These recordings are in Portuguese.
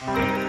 Enche meu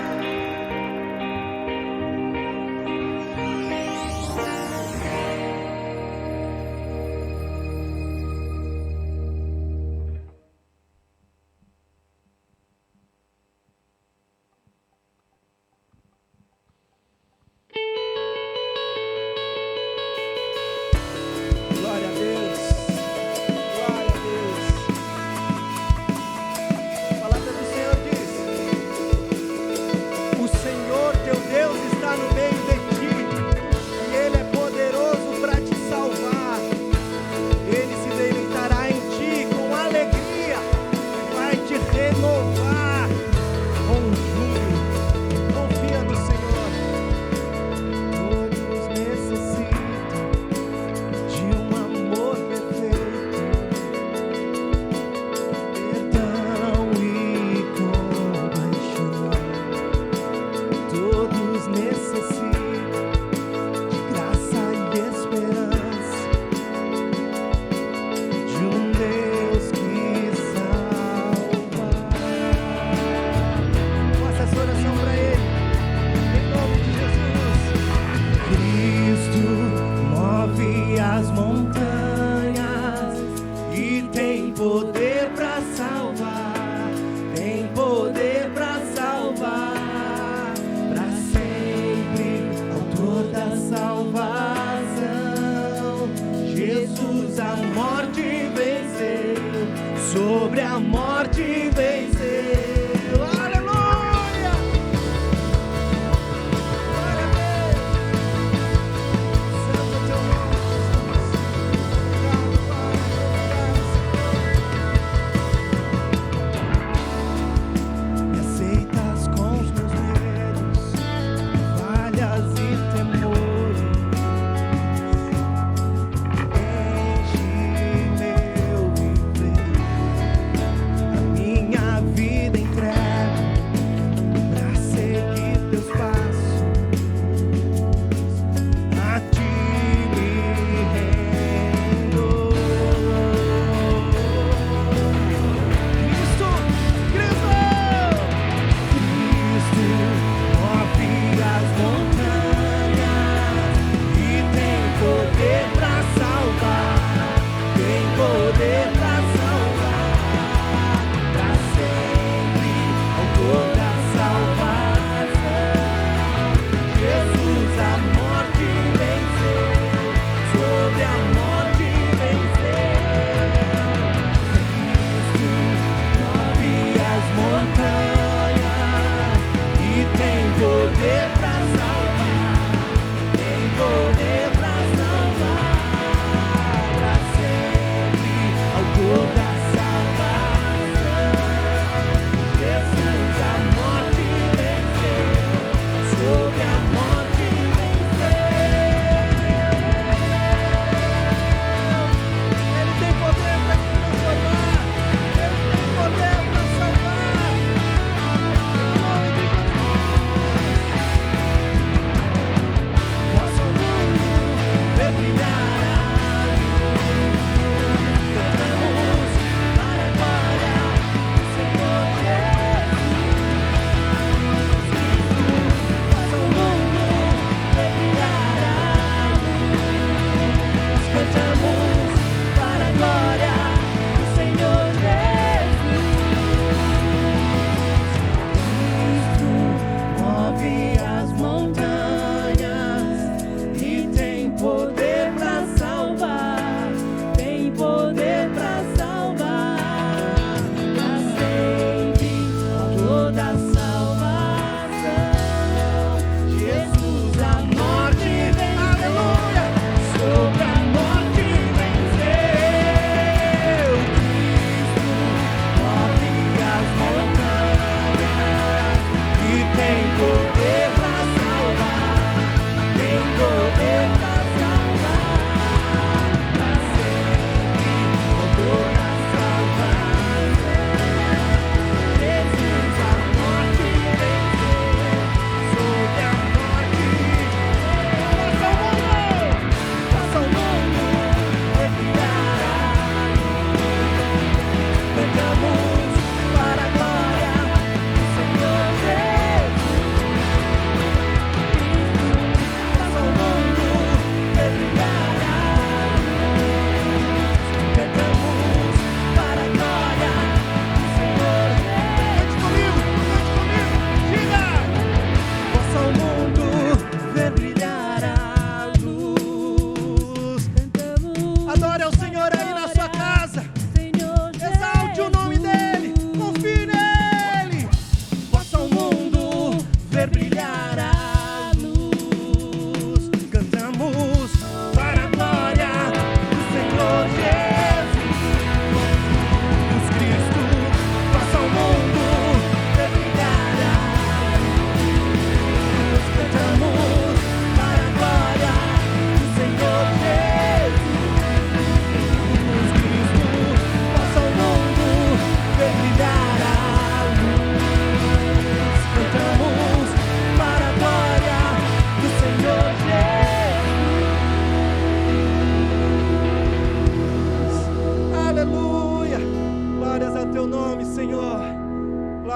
viver.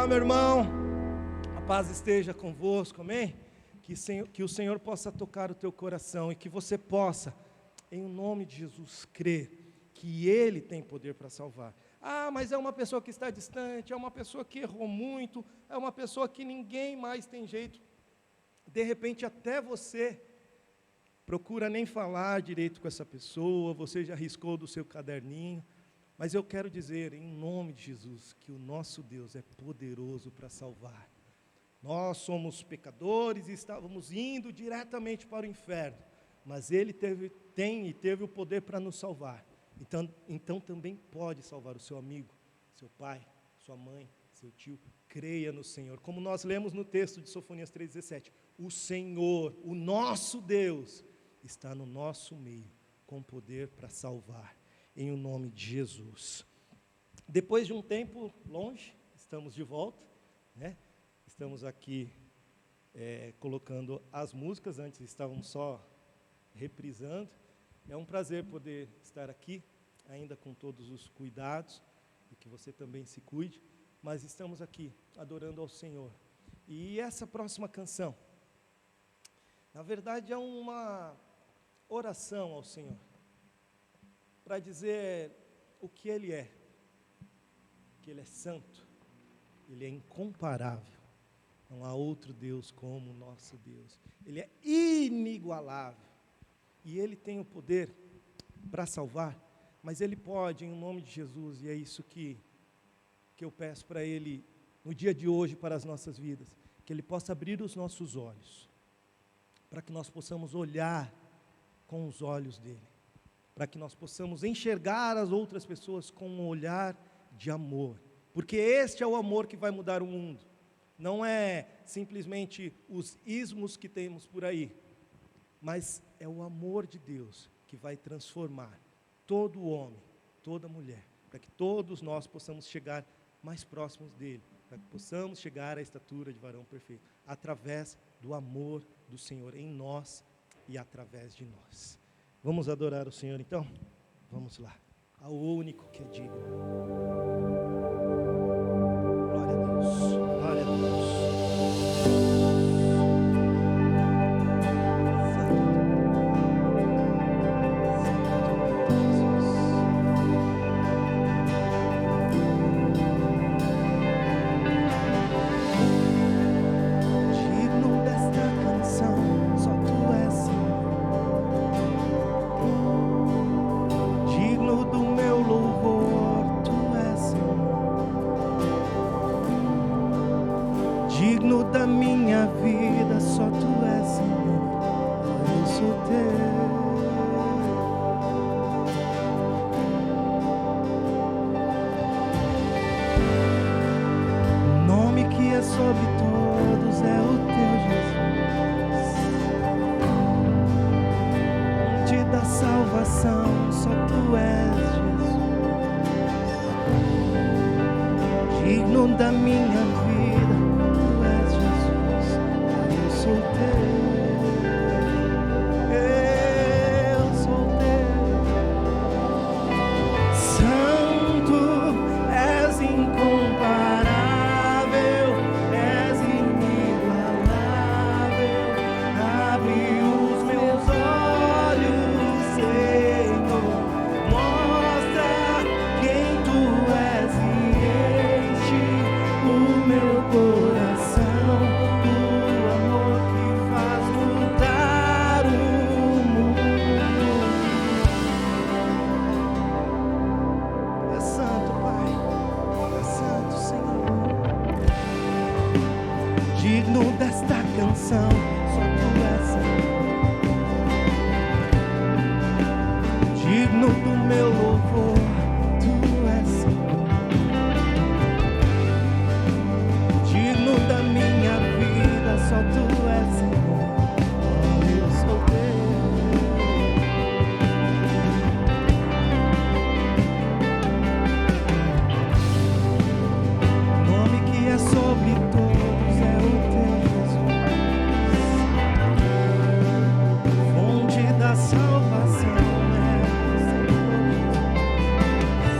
meu irmão, a paz esteja convosco, amém? Que o Senhor possa tocar o teu coração e que você possa, em nome de Jesus, crer que Ele tem poder para salvar. Ah, mas é uma pessoa que está distante, é uma pessoa que errou muito, é uma pessoa que ninguém mais tem jeito. De repente até você procura nem falar direito com essa pessoa, você já riscou do seu caderninho, mas eu quero dizer, em nome de Jesus, que o nosso Deus é poderoso para salvar. Nós somos pecadores e estávamos indo diretamente para o inferno, mas Ele teve o poder para nos salvar. Então também pode salvar o seu amigo, seu pai, sua mãe, seu tio. Creia no Senhor. Como nós lemos no texto de Sofonias 3,17, o Senhor, o nosso Deus, está no nosso meio, com poder para salvar, em o nome de Jesus. Depois de um tempo longe, estamos de volta, né? Estamos aqui colocando as músicas, antes estávamos só reprisando. É um prazer poder estar aqui, ainda com todos os cuidados, e que você também se cuide, mas estamos aqui adorando ao Senhor. E essa próxima canção, na verdade é uma oração ao Senhor, para dizer o que Ele é, que Ele é santo, Ele é incomparável, não há outro Deus como o nosso Deus, Ele é inigualável, e Ele tem o poder para salvar, mas Ele pode, em nome de Jesus, e é isso que eu peço para Ele, no dia de hoje, para as nossas vidas, que Ele possa abrir os nossos olhos, para que nós possamos olhar com os olhos dEle, para que nós possamos enxergar as outras pessoas com um olhar de amor, porque este é o amor que vai mudar o mundo, não é simplesmente os ismos que temos por aí, mas é o amor de Deus que vai transformar todo homem, toda mulher, para que todos nós possamos chegar mais próximos dEle, para que possamos chegar à estatura de varão perfeito, através do amor do Senhor em nós e através de nós. Vamos adorar o Senhor então? Vamos lá, ao único que é digno. Glória a Deus, glória a Deus. Digno da minha vida, só Tu és, Senhor, eu sou Teu. O nome que é sobre todos é o Teu, Jesus. Fonte da salvação, só Tu és, Jesus. Digno da minha vida, eu sou Teu. Santo, és incomparável, és inigualável. Abre os meus olhos, Senhor, mostra quem Tu és e enche o meu coração. Digno desta canção, só Tu és, Senhor. Digno do meu louvor, Tu és, Senhor. Digno da minha vida, só Tu és, Senhor. Oh, eu sou Teu. O nome que é sobre todos é o Teu, Jesus. Fonte da salvação é o Senhor, Jesus.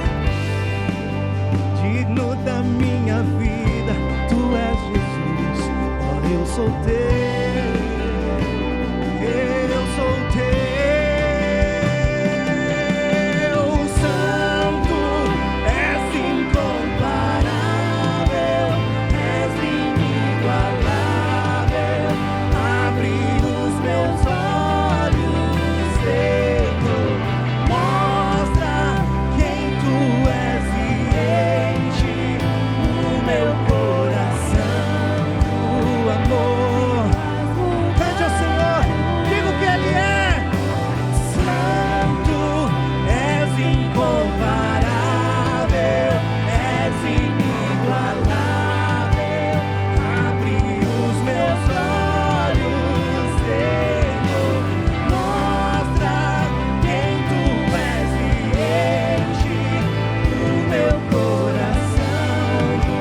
Digno da minha vida, sou teu, eu sou teu. Santo, és incomparável, és inigualável. Abre os meus olhos, Senhor, mostra quem tu és e enche o meu coração do amor. Cante ao Senhor, diga o que Ele é. Santo, és incomparável, és inigualável. Abre os meus olhos, Senhor, mostra quem tu és e enche o meu coração do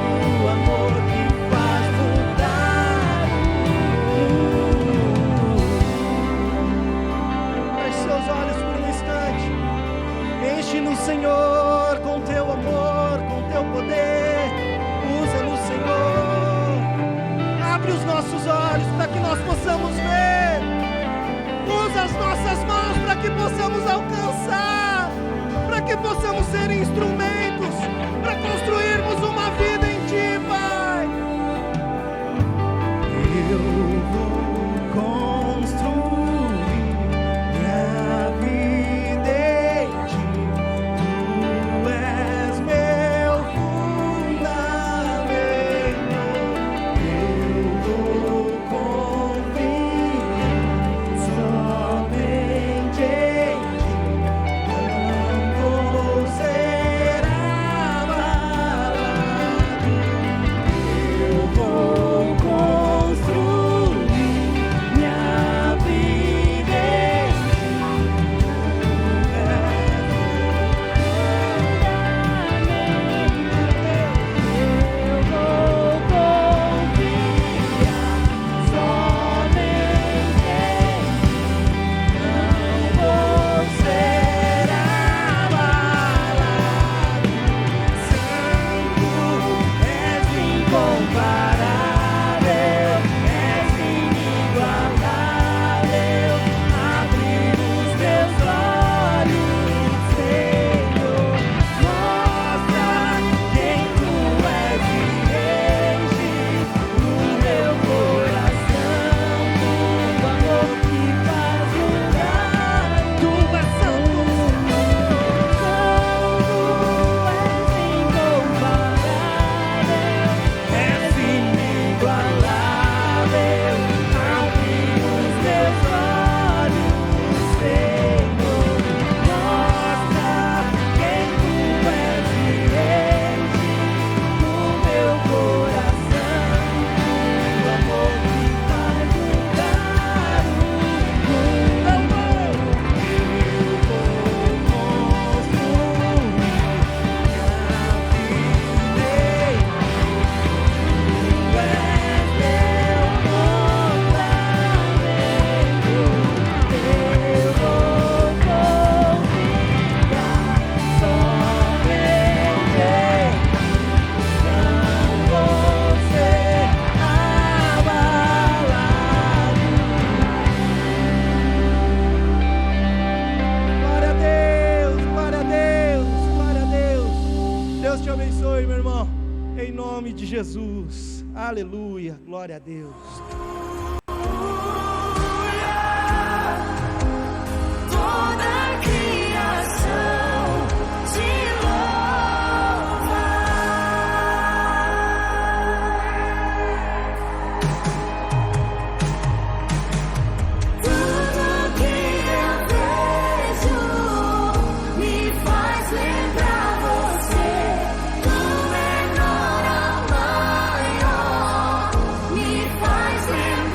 amor que faz mudar o mundo. Feche seus olhos por um instante. Enche-nos, Senhor, com teu amor, com teu poder. Usa-nos, Senhor. Abre os nossos olhos para que nós possamos ver. Usa as nossas mãos para que possamos alcançar, para que possamos ser instrumentos para construirmos uma vida em Ti, Pai. Eu vou construir minha vida em Ti. Tu és meu fundamento. Eu vou confiar somente em Ti. Não vou ser abalado. Eu vou construir minha vida em Ti. Eu vou confiar somente em Ti. Não vou ser abalado. Santo, és incomparável, és inigualável. Abre os meus olhos, Senhor, mostra quem tu és e enche o meu coração do amor que faz mudar. Tu és santo, és inigualável. Abre os meus olhos, Senhor, mostra quem tu és e enche o meu coração do amor que faz mudar o mundo. Eu vou construir minha vida em Ti. Tu és meu fundamento. Eu vou confiar somente em Ti. Não vou ser abalado. Glória a Deus, glória a Deus, glória a Deus. Deus te abençoe, meu irmão, em nome de Jesus. Aleluia, glória a Deus. Toda a criação te louva. Tudo que eu vejo me faz lembrar você. Do menor ao maior me faz lembrar.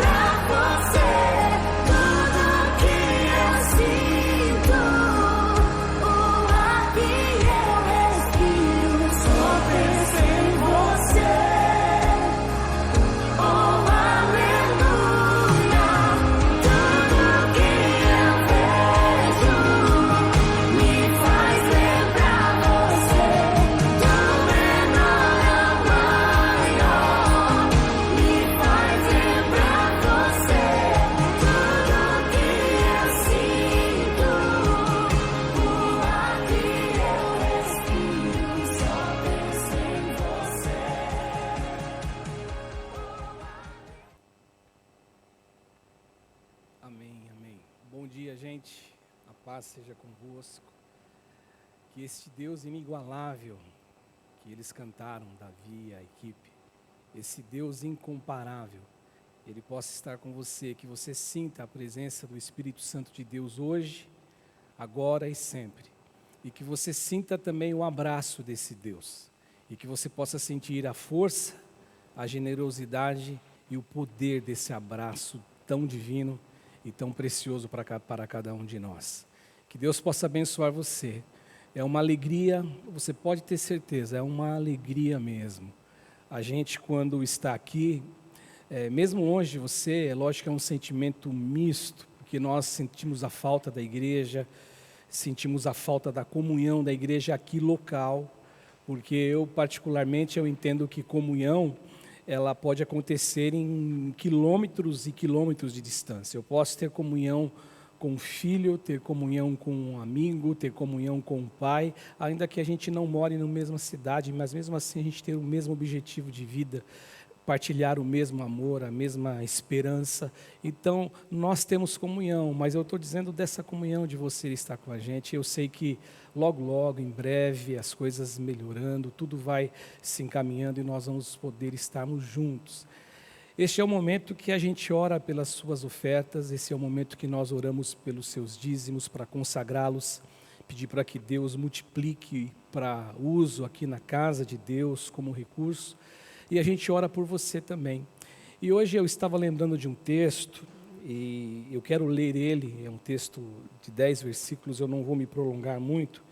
dia, gente. A paz seja convosco. Que este Deus inigualável que eles cantaram, Davi e a equipe, esse Deus incomparável, Ele possa estar com você, que você sinta a presença do Espírito Santo de Deus hoje, agora e sempre. E que você sinta também o abraço desse Deus. E que você possa sentir a força, a generosidade e o poder desse abraço tão divino e tão precioso para cada um de nós. Que Deus possa abençoar você. É uma alegria, você pode ter certeza, é uma alegria mesmo. A gente, quando está aqui, mesmo longe de você, é lógico que é um sentimento misto, porque nós sentimos a falta da igreja, sentimos a falta da comunhão da igreja aqui local, porque eu particularmente eu entendo que comunhão ela pode acontecer em quilômetros e quilômetros de distância. Eu posso ter comunhão com o filho, ter comunhão com um amigo, ter comunhão com o pai, ainda que a gente não more na mesma cidade, mas mesmo assim a gente ter o mesmo objetivo de vida, partilhar o mesmo amor, a mesma esperança. Então, nós temos comunhão, mas eu estou dizendo dessa comunhão de você estar com a gente. Eu sei que logo, logo, em breve, as coisas melhorando, tudo vai se encaminhando e nós vamos poder estarmos juntos. Este é o momento que a gente ora pelas suas ofertas, esse é o momento que nós oramos pelos seus dízimos, para consagrá-los, pedir para que Deus multiplique para uso aqui na casa de Deus como recurso. E a gente ora por você também. E hoje eu estava lembrando de um texto, e eu quero ler ele, é um texto de 10 versículos, eu não vou me prolongar muito,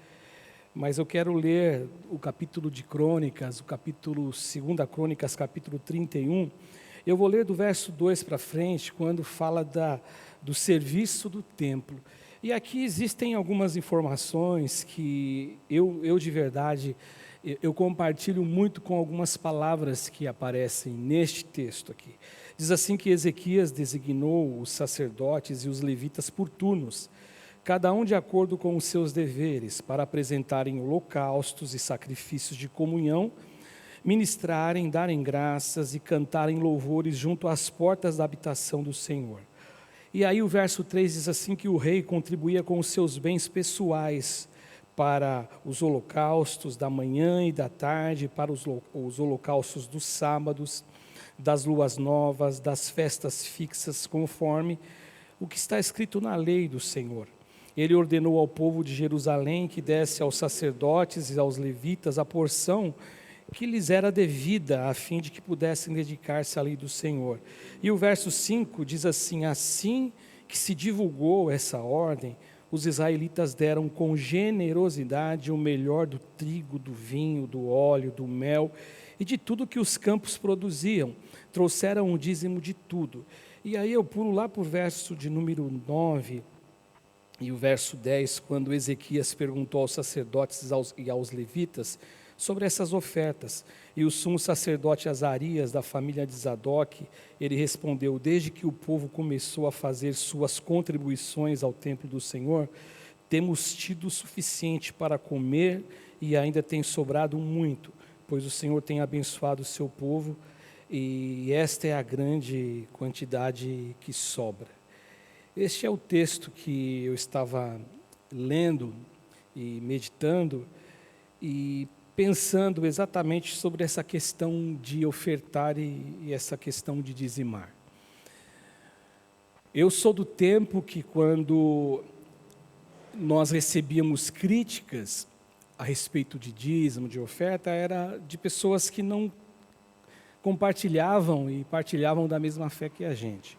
mas eu quero ler o capítulo de Crônicas, o capítulo 2 Crônicas, capítulo 31. Eu vou ler do verso 2 para frente, quando fala do serviço do templo. E aqui existem algumas informações que eu de verdade, eu compartilho muito com algumas palavras que aparecem neste texto aqui. Diz assim que Ezequias designou os sacerdotes e os levitas por turnos, cada um de acordo com os seus deveres, para apresentarem holocaustos e sacrifícios de comunhão, ministrarem, darem graças e cantarem louvores junto às portas da habitação do Senhor. E aí o verso 3 diz assim que o rei contribuía com os seus bens pessoais para os holocaustos da manhã e da tarde, para os holocaustos dos sábados, das luas novas, das festas fixas, conforme o que está escrito na lei do Senhor. Ele ordenou ao povo de Jerusalém que desse aos sacerdotes e aos levitas a porção que lhes era devida, a fim de que pudessem dedicar-se à lei do Senhor. E o verso 5 diz assim: assim que se divulgou essa ordem, os israelitas deram com generosidade o melhor do trigo, do vinho, do óleo, do mel e de tudo que os campos produziam. Trouxeram o dízimo de tudo. E aí eu pulo lá para o verso de número 9 e o verso 10, quando Ezequias perguntou aos sacerdotes e aos levitas sobre essas ofertas. E o sumo sacerdote Azarias, da família de Zadok, ele respondeu: desde que o povo começou a fazer suas contribuições ao templo do Senhor, temos tido o suficiente para comer e ainda tem sobrado muito, pois o Senhor tem abençoado o seu povo e esta é a grande quantidade que sobra. Este é o texto que eu estava lendo e meditando e pensando exatamente sobre essa questão de ofertar e essa questão de dizimar. Eu sou do tempo que quando nós recebíamos críticas a respeito de dízimo, de oferta, era de pessoas que não compartilhavam e partilhavam da mesma fé que a gente.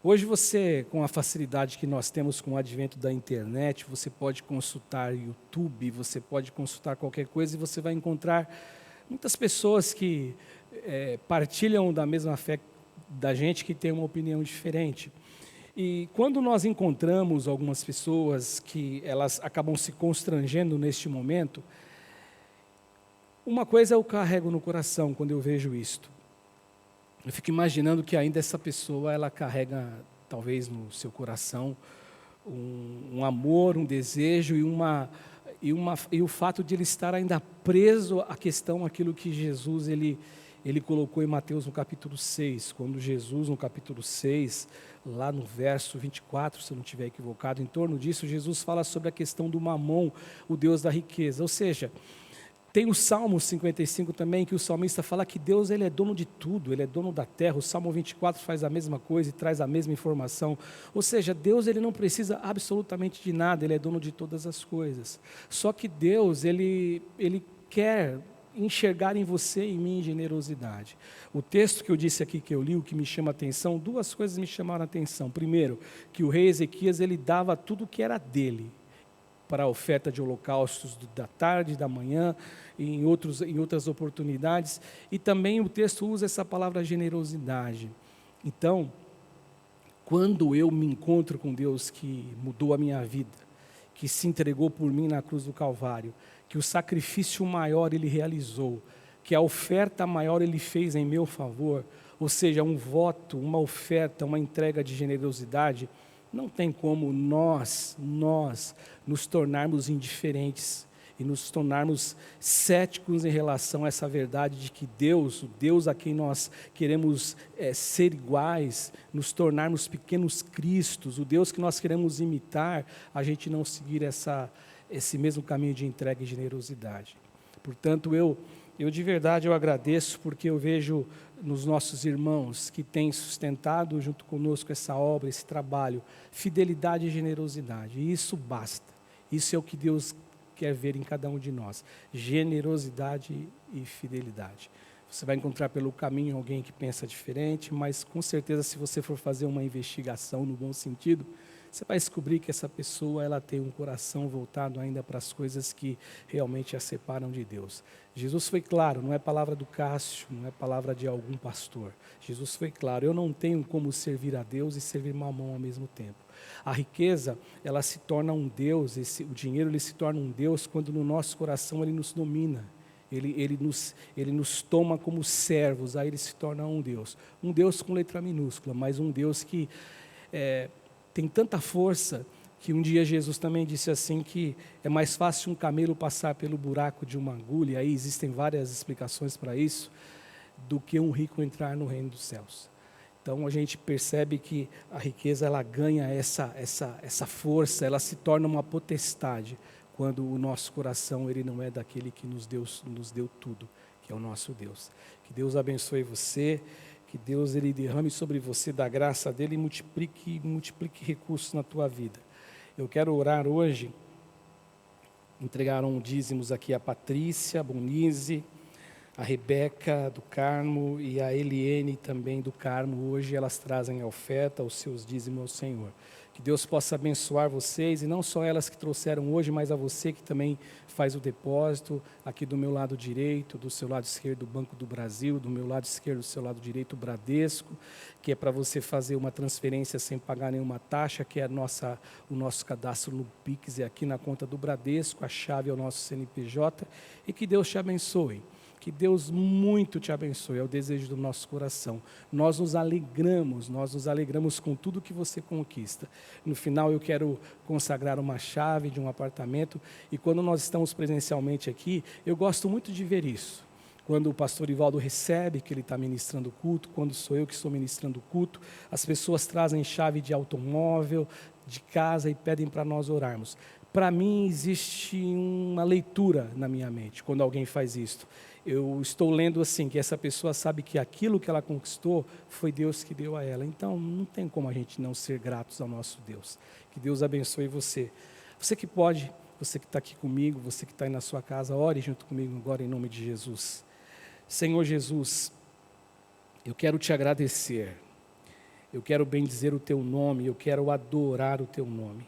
Hoje você, com a facilidade que nós temos com o advento da internet, você pode consultar YouTube, você pode consultar qualquer coisa e você vai encontrar muitas pessoas que partilham da mesma fé da gente, que tem uma opinião diferente. E quando nós encontramos algumas pessoas que elas acabam se constrangendo neste momento, uma coisa eu carrego no coração quando eu vejo isto. Eu fico imaginando que ainda essa pessoa, ela carrega, talvez no seu coração, um amor, um desejo e o fato de ele estar ainda preso à questão, aquilo que Jesus ele ele colocou em Mateus no capítulo 6, quando Jesus, no capítulo 6, lá no verso 24, se eu não estiver equivocado, em torno disso, Jesus fala sobre a questão do mamon, o Deus da riqueza. Ou seja, tem o Salmo 55 também, que o salmista fala que Deus ele é dono de tudo, ele é dono da terra. O Salmo 24 faz a mesma coisa e traz a mesma informação. Ou seja, Deus ele não precisa absolutamente de nada, ele é dono de todas as coisas. Só que Deus, ele quer enxergar em você e em mim generosidade. O texto que eu disse aqui, que eu li, o que me chama a atenção, duas coisas me chamaram a atenção. Primeiro, que o rei Ezequias, ele dava tudo o que era dele, para a oferta de holocaustos da tarde, da manhã, e em outras oportunidades. E também o texto usa essa palavra generosidade. Então, quando eu me encontro com Deus que mudou a minha vida, que se entregou por mim na cruz do Calvário, que o sacrifício maior Ele realizou, que a oferta maior Ele fez em meu favor, ou seja, um voto, uma oferta, uma entrega de generosidade, não tem como nós nos tornarmos indiferentes e nos tornarmos céticos em relação a essa verdade de que Deus, o Deus a quem nós queremos ser iguais, nos tornarmos pequenos cristos, o Deus que nós queremos imitar, a gente não seguir esse mesmo caminho de entrega e generosidade. Portanto, eu de verdade eu agradeço, porque eu vejo nos nossos irmãos que têm sustentado junto conosco essa obra, esse trabalho, fidelidade e generosidade, e isso basta. Isso é o que Deus quer ver em cada um de nós, generosidade e fidelidade. Você vai encontrar pelo caminho alguém que pensa diferente, mas com certeza, se você for fazer uma investigação no bom sentido, você vai descobrir que essa pessoa ela tem um coração voltado ainda para as coisas que realmente a separam de Deus. Jesus foi claro, não é palavra do Cássio, não é palavra de algum pastor. Jesus foi claro, eu não tenho como servir a Deus e servir Mamon ao mesmo tempo. A riqueza, ela se torna um Deus, o dinheiro ele se torna um Deus quando no nosso coração ele nos domina. Ele nos toma como servos, aí ele se torna um Deus com letra minúscula, mas um Deus que tem tanta força, que um dia Jesus também disse assim, que é mais fácil um camelo passar pelo buraco de uma agulha, aí existem várias explicações para isso, do que um rico entrar no reino dos céus. Então a gente percebe que a riqueza ela ganha essa força, ela se torna uma potestade, quando o nosso coração ele não é daquele que nos deu tudo, que é o nosso Deus. Que Deus abençoe você, que Deus ele derrame sobre você da graça dele e multiplique recursos na tua vida. Eu quero orar hoje, entregaram dízimos aqui a Patrícia, a Bonise, a Rebeca do Carmo e a Eliene também do Carmo. Hoje elas trazem a oferta, os seus dízimos ao Senhor. Que Deus possa abençoar vocês, e não só elas que trouxeram hoje, mas a você que também faz o depósito, aqui do meu lado direito, do seu lado esquerdo, do Banco do Brasil, do meu lado esquerdo, do seu lado direito, o Bradesco, que é para você fazer uma transferência sem pagar nenhuma taxa, que é o nosso cadastro no Pix, é aqui na conta do Bradesco, a chave é o nosso CNPJ, e que Deus te abençoe. Que Deus muito te abençoe, é o desejo do nosso coração. Nós nos alegramos com tudo que você conquista. No final eu quero consagrar uma chave de um apartamento, e quando nós estamos presencialmente aqui, eu gosto muito de ver isso. Quando o pastor Ivaldo recebe, que ele está ministrando o culto, quando sou eu que estou ministrando o culto, as pessoas trazem chave de automóvel, de casa, e pedem para nós orarmos. Para mim existe uma leitura na minha mente, quando alguém faz isso. Eu estou lendo assim, que essa pessoa sabe que aquilo que ela conquistou foi Deus que deu a ela. Então, não tem como a gente não ser gratos ao nosso Deus. Que Deus abençoe você. Você que pode, você que está aqui comigo, você que está aí na sua casa, ore junto comigo agora em nome de Jesus. Senhor Jesus, eu quero te agradecer. Eu quero bendizer o teu nome, eu quero adorar o teu nome.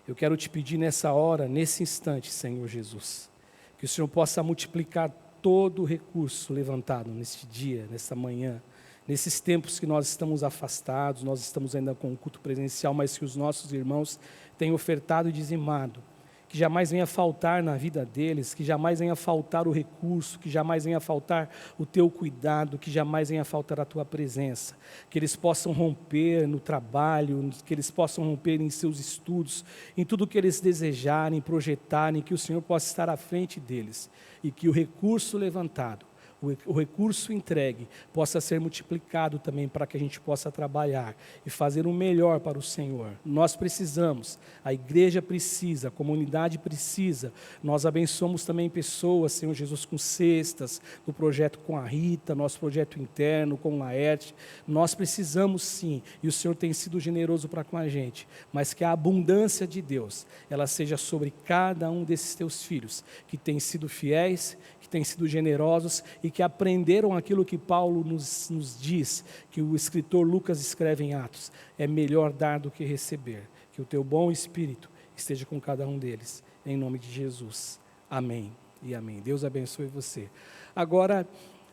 Eu quero te pedir nessa hora, nesse instante, Senhor Jesus, que o Senhor possa multiplicar todo o recurso levantado neste dia, nesta manhã, nesses tempos que nós estamos afastados, nós estamos ainda com o culto presencial, mas que os nossos irmãos têm ofertado e dizimado, que jamais venha faltar na vida deles, que jamais venha faltar o recurso, que jamais venha faltar o teu cuidado, que jamais venha faltar a tua presença, que eles possam romper no trabalho, que eles possam romper em seus estudos, em tudo que eles desejarem, projetarem, que o Senhor possa estar à frente deles, e que o recurso levantado, o recurso entregue possa ser multiplicado também para que a gente possa trabalhar e fazer o melhor para o Senhor. Nós precisamos, a igreja precisa, a comunidade precisa. Nós abençoamos também pessoas, Senhor Jesus, com cestas, no projeto com a Rita, nosso projeto interno com o Laerte. Nós precisamos sim, e o Senhor tem sido generoso para com a gente, mas que a abundância de Deus, ela seja sobre cada um desses teus filhos, que têm sido fiéis, que têm sido generosos e que aprenderam aquilo que Paulo nos diz, que o escritor Lucas escreve em Atos: é melhor dar do que receber. Que o teu bom Espírito esteja com cada um deles, em nome de Jesus. Amém e amém. Deus abençoe você. Agora,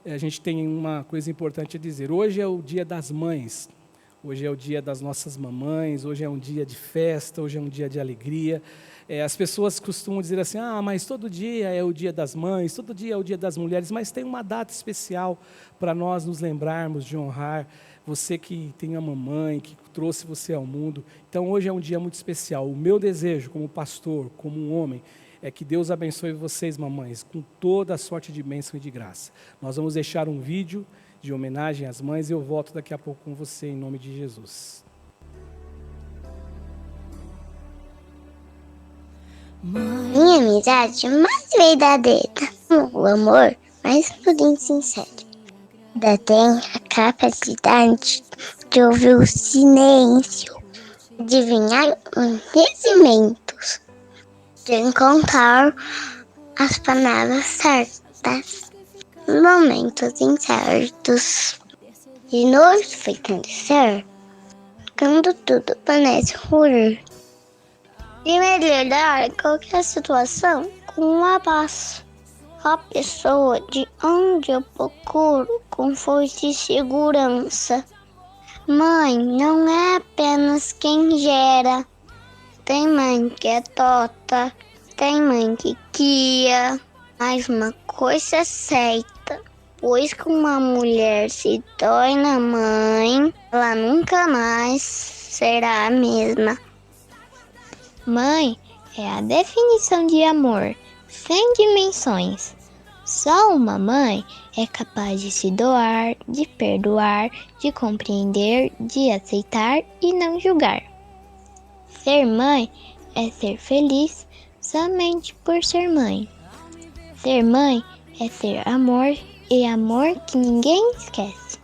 a gente tem uma coisa importante a dizer. Hoje é o dia das mães, hoje é o dia das nossas mamães, hoje é um dia de festa, hoje é um dia de alegria. As pessoas costumam dizer assim: mas todo dia é o dia das mães, todo dia é o dia das mulheres, mas tem uma data especial para nós nos lembrarmos de honrar você que tem a mamãe, que trouxe você ao mundo. Então hoje é um dia muito especial. O meu desejo como pastor, como um homem, é que Deus abençoe vocês, mamães, com toda a sorte de bênção e de graça. Nós vamos deixar um vídeo de homenagem às mães e eu volto daqui a pouco com você, em nome de Jesus. Minha amizade mais verdadeira, o amor mais puro e sincero. Ainda tem a capacidade de ouvir o silêncio, adivinhar os sentimentos, de encontrar as palavras certas, nos momentos incertos, de nos fortalecer quando tudo parece ruim. E melhorar qualquer situação com um abraço. A pessoa de onde eu procuro com força e segurança. Mãe não é apenas quem gera. Tem mãe que é tota, tem mãe que cria. Mas uma coisa é certa, pois que uma mulher se torna mãe, ela nunca mais será a mesma. Mãe é a definição de amor, sem dimensões. Só uma mãe é capaz de se doar, de perdoar, de compreender, de aceitar e não julgar. Ser mãe é ser feliz somente por ser mãe. Ser mãe é ser amor, e amor que ninguém esquece.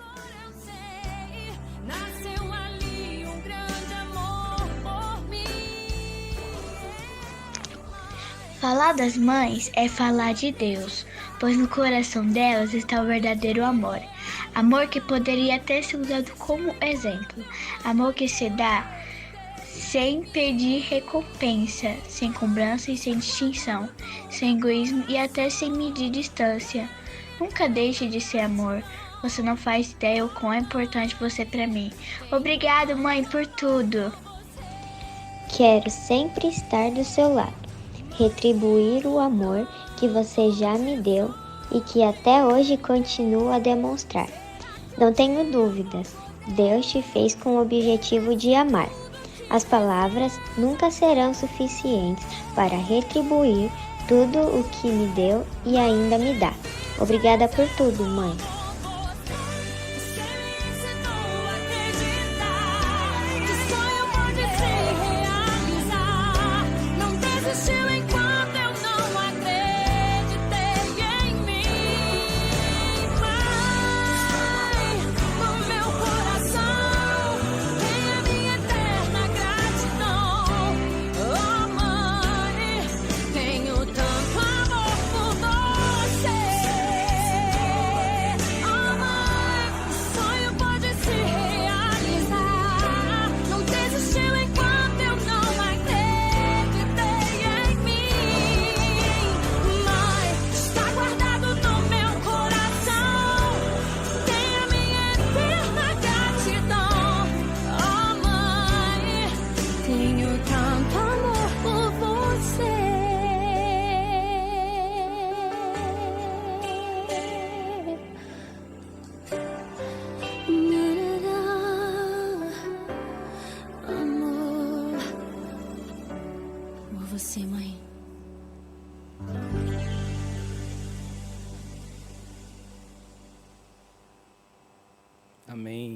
Falar das mães é falar de Deus, pois no coração delas está o verdadeiro amor. Amor que poderia até ser usado como exemplo. Amor que se dá sem pedir recompensa, sem cobrança e sem distinção, sem egoísmo e até sem medir distância. Nunca deixe de ser amor. Você não faz ideia o quão é importante você para mim. Obrigado, mãe, por tudo. Quero sempre estar do seu lado. Retribuir o amor que você já me deu e que até hoje continua a demonstrar. Não tenho dúvidas, Deus te fez com o objetivo de amar. As palavras nunca serão suficientes para retribuir tudo o que me deu e ainda me dá. Obrigada por tudo, mãe.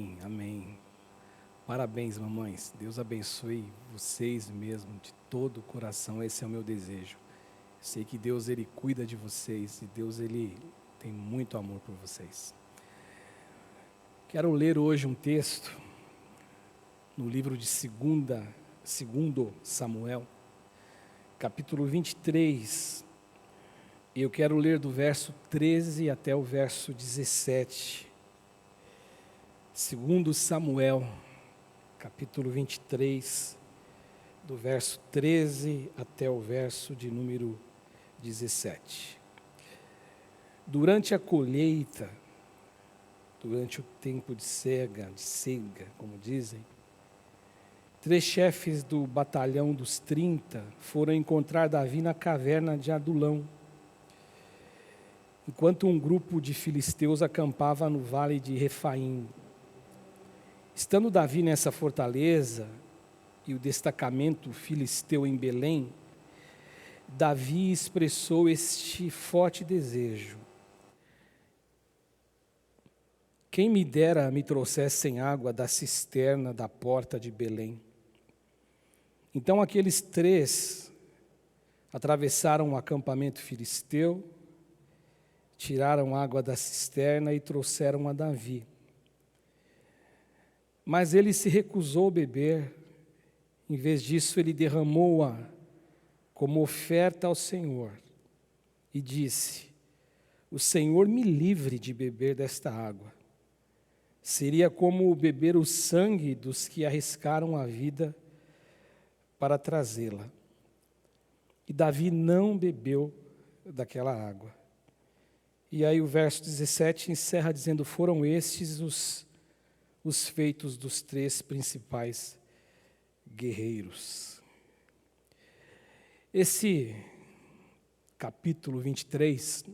Amém, amém. Parabéns, mamães. Deus abençoe vocês mesmo, de todo o coração. Esse é o meu desejo. Sei que Deus, Ele cuida de vocês e Deus, Ele tem muito amor por vocês. Quero ler hoje um texto no livro de 2 Samuel, capítulo 23. Eu quero ler do verso 13 até o verso 17. 2 Samuel, capítulo 23, do verso 13 até o verso de número 17. Durante a colheita, durante o tempo de cega, como dizem, 3 chefes do batalhão dos 30 foram encontrar Davi na caverna de Adulão, enquanto um grupo de filisteus acampava no vale de Refaim. Estando Davi nessa fortaleza e o destacamento filisteu em Belém, Davi expressou este forte desejo: quem me dera me trouxessem água da cisterna da porta de Belém. Então aqueles 3 atravessaram o acampamento filisteu, tiraram água da cisterna e trouxeram a Davi. Mas ele se recusou a beber. Em vez disso, ele derramou-a como oferta ao Senhor e disse: o Senhor me livre de beber desta água. Seria como beber o sangue dos que arriscaram a vida para trazê-la. E Davi não bebeu daquela água. E aí o verso 17 encerra dizendo: foram estes os feitos dos 3 principais guerreiros. Esse capítulo 23,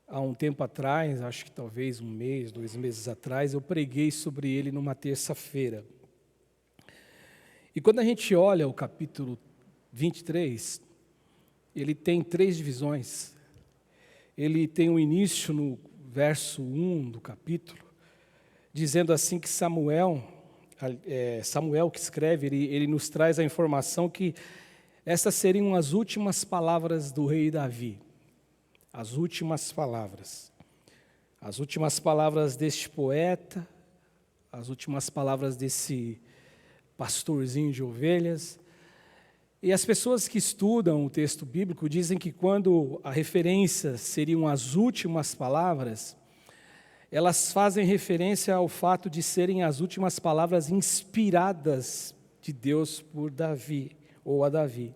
há um tempo atrás, acho que talvez 1 mês, 2 meses atrás, eu preguei sobre ele numa terça-feira. E quando a gente olha o capítulo 23, ele tem 3 divisões. Ele tem um início no verso 1 do capítulo, dizendo assim que Samuel que escreve, ele nos traz a informação que essas seriam as últimas palavras do rei Davi. As últimas palavras. As últimas palavras deste poeta, as últimas palavras desse pastorzinho de ovelhas. E as pessoas que estudam o texto bíblico dizem que quando a referência seriam as últimas palavras, elas fazem referência ao fato de serem as últimas palavras inspiradas de Deus por Davi, ou a Davi.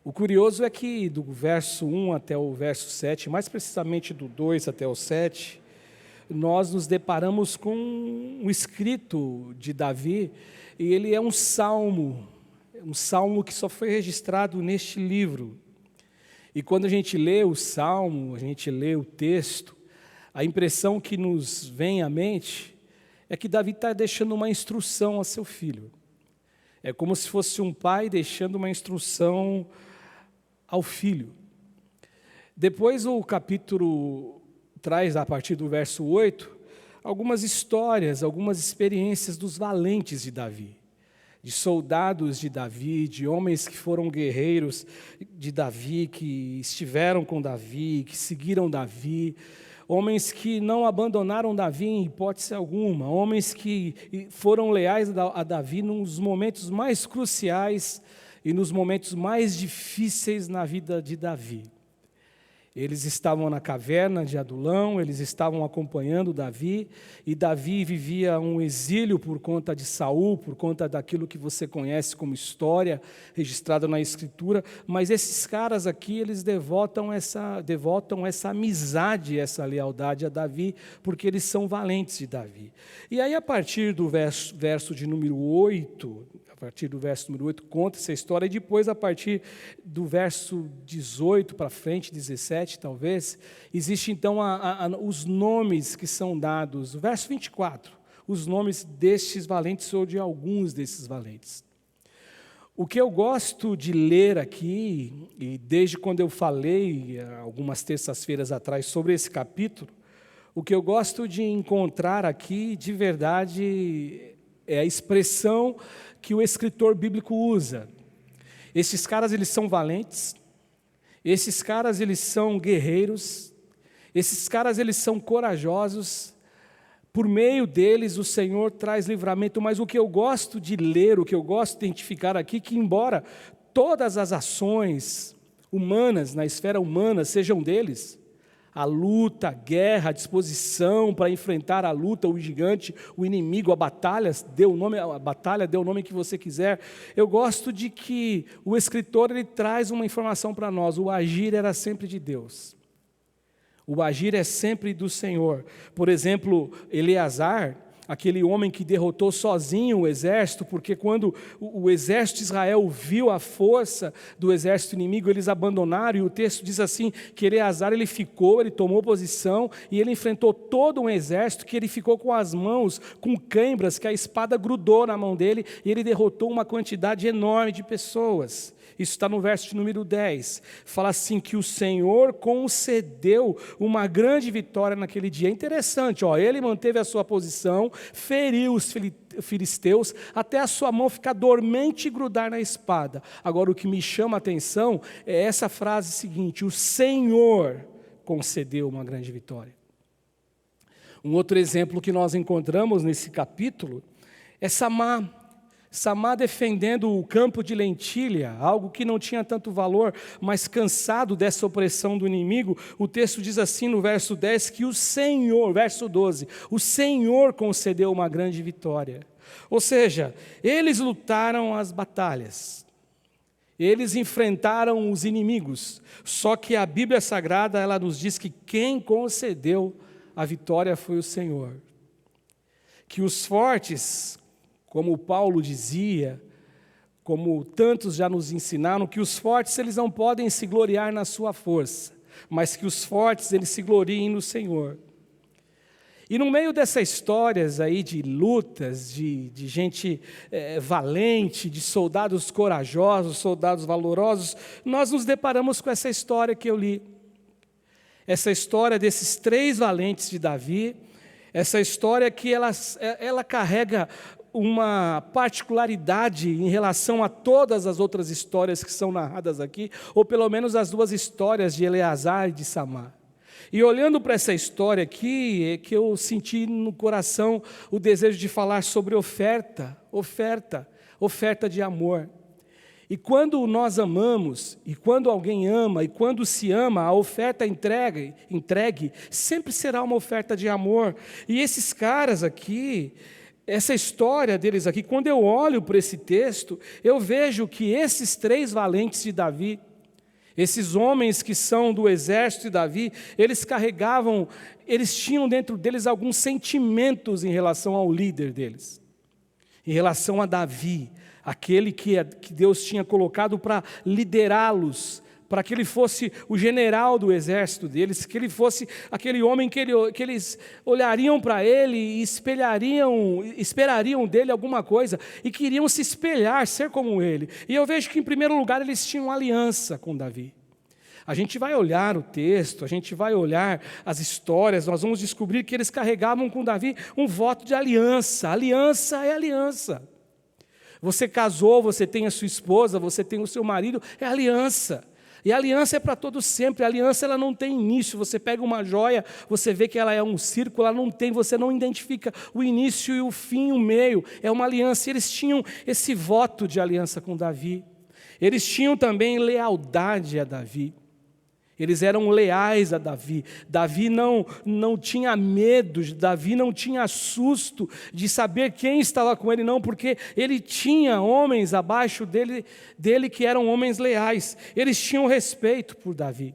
O curioso é que do verso 1 até o verso 7, mais precisamente do 2 até o 7, nós nos deparamos com um escrito de Davi, e ele é um salmo que só foi registrado neste livro. E quando a gente lê o salmo, a gente lê o texto, a impressão que nos vem à mente é que Davi está deixando uma instrução a seu filho. É como se fosse um pai deixando uma instrução ao filho. Depois o capítulo traz, a partir do verso 8, algumas histórias, algumas experiências dos valentes de Davi, de soldados de Davi, de homens que foram guerreiros de Davi, que estiveram com Davi, que seguiram Davi, homens que não abandonaram Davi em hipótese alguma, homens que foram leais a Davi nos momentos mais cruciais e nos momentos mais difíceis na vida de Davi. Eles estavam na caverna de Adulão, eles estavam acompanhando Davi, e Davi vivia um exílio por conta de Saul, por conta daquilo que você conhece como história registrada na Escritura, mas esses caras aqui, eles devotam essa amizade, essa lealdade a Davi, porque eles são valentes de Davi. E aí, a partir do verso de número 8, conta essa história, e depois, a partir do verso 18 para frente, 17 talvez, existe então os nomes que são dados. O verso 24, os nomes destes valentes ou de alguns desses valentes. O que eu gosto de ler aqui, e desde quando eu falei, algumas terças-feiras atrás, sobre esse capítulo, O que eu gosto de encontrar aqui, de verdade, é a expressão que o escritor bíblico usa. Esses caras, eles são valentes, esses caras, eles são guerreiros, esses caras, eles são corajosos. Por meio deles, o Senhor traz livramento. Mas o que eu gosto de ler, o que eu gosto de identificar aqui, que embora todas as ações humanas, na esfera humana, sejam deles, a luta, a guerra, a disposição para enfrentar a luta, o gigante, o inimigo, a batalha, dê o nome que você quiser. Eu gosto de que o escritor ele traz uma informação para nós: o agir era sempre de Deus. O agir é sempre do Senhor. Por exemplo, Eleazar, aquele homem que derrotou sozinho o exército, porque quando o exército de Israel viu a força do exército inimigo, eles abandonaram, e o texto diz assim, que Eleazar ele tomou posição, e ele enfrentou todo um exército, que ele ficou com as mãos, com cãibras, que a espada grudou na mão dele, e ele derrotou uma quantidade enorme de pessoas. Isso está no verso de número 10. Fala assim, que o Senhor concedeu uma grande vitória naquele dia. É interessante, ele manteve a sua posição, feriu os filisteus, até a sua mão ficar dormente e grudar na espada. Agora, o que me chama a atenção é essa frase seguinte: o Senhor concedeu uma grande vitória. Um outro exemplo que nós encontramos nesse capítulo é Samá. Samá defendendo o campo de lentilha, algo que não tinha tanto valor, mas cansado dessa opressão do inimigo, o texto diz assim no verso 10, que o Senhor, verso 12, o Senhor concedeu uma grande vitória. Ou seja, eles lutaram as batalhas, eles enfrentaram os inimigos, só que a Bíblia Sagrada, ela nos diz que quem concedeu a vitória foi o Senhor. Que os fortes, como Paulo dizia, como tantos já nos ensinaram, que os fortes eles não podem se gloriar na sua força, mas que os fortes eles se gloriem no Senhor. E no meio dessas histórias aí de lutas, de gente valente, de soldados corajosos, soldados valorosos, nós nos deparamos com essa história que eu li. Essa história desses 3 valentes de Davi, essa história que ela carrega uma particularidade em relação a todas as outras histórias que são narradas aqui, ou pelo menos as 2 histórias de Eleazar e de Samá. E olhando para essa história aqui, é que eu senti no coração o desejo de falar sobre oferta de amor. E quando nós amamos, e quando alguém ama, e quando se ama, a oferta entregue sempre será uma oferta de amor. E esses caras aqui, essa história deles aqui, quando eu olho para esse texto, eu vejo que esses 3 valentes de Davi, esses homens que são do exército de Davi, eles tinham dentro deles alguns sentimentos em relação ao líder deles, em relação a Davi, aquele que Deus tinha colocado para liderá-los, para que ele fosse o general do exército deles, que ele fosse aquele homem que eles olhariam para ele e esperariam dele alguma coisa, e queriam se espelhar, ser como ele. E eu vejo que, em primeiro lugar, eles tinham aliança com Davi. A gente vai olhar o texto, a gente vai olhar as histórias, nós vamos descobrir que eles carregavam com Davi um voto de aliança. Aliança é aliança. Você casou, você tem a sua esposa, você tem o seu marido, é aliança. E a aliança é para todo sempre. A aliança ela não tem início. Você pega uma joia, você vê que ela é um círculo, ela não tem, você não identifica o início e o fim, o meio. É uma aliança. E eles tinham esse voto de aliança com Davi. Eles tinham também lealdade a Davi. Eles eram leais a Davi. Davi não tinha medo, Davi não tinha susto de saber quem estava com ele, não, porque ele tinha homens abaixo dele que eram homens leais. Eles tinham respeito por Davi.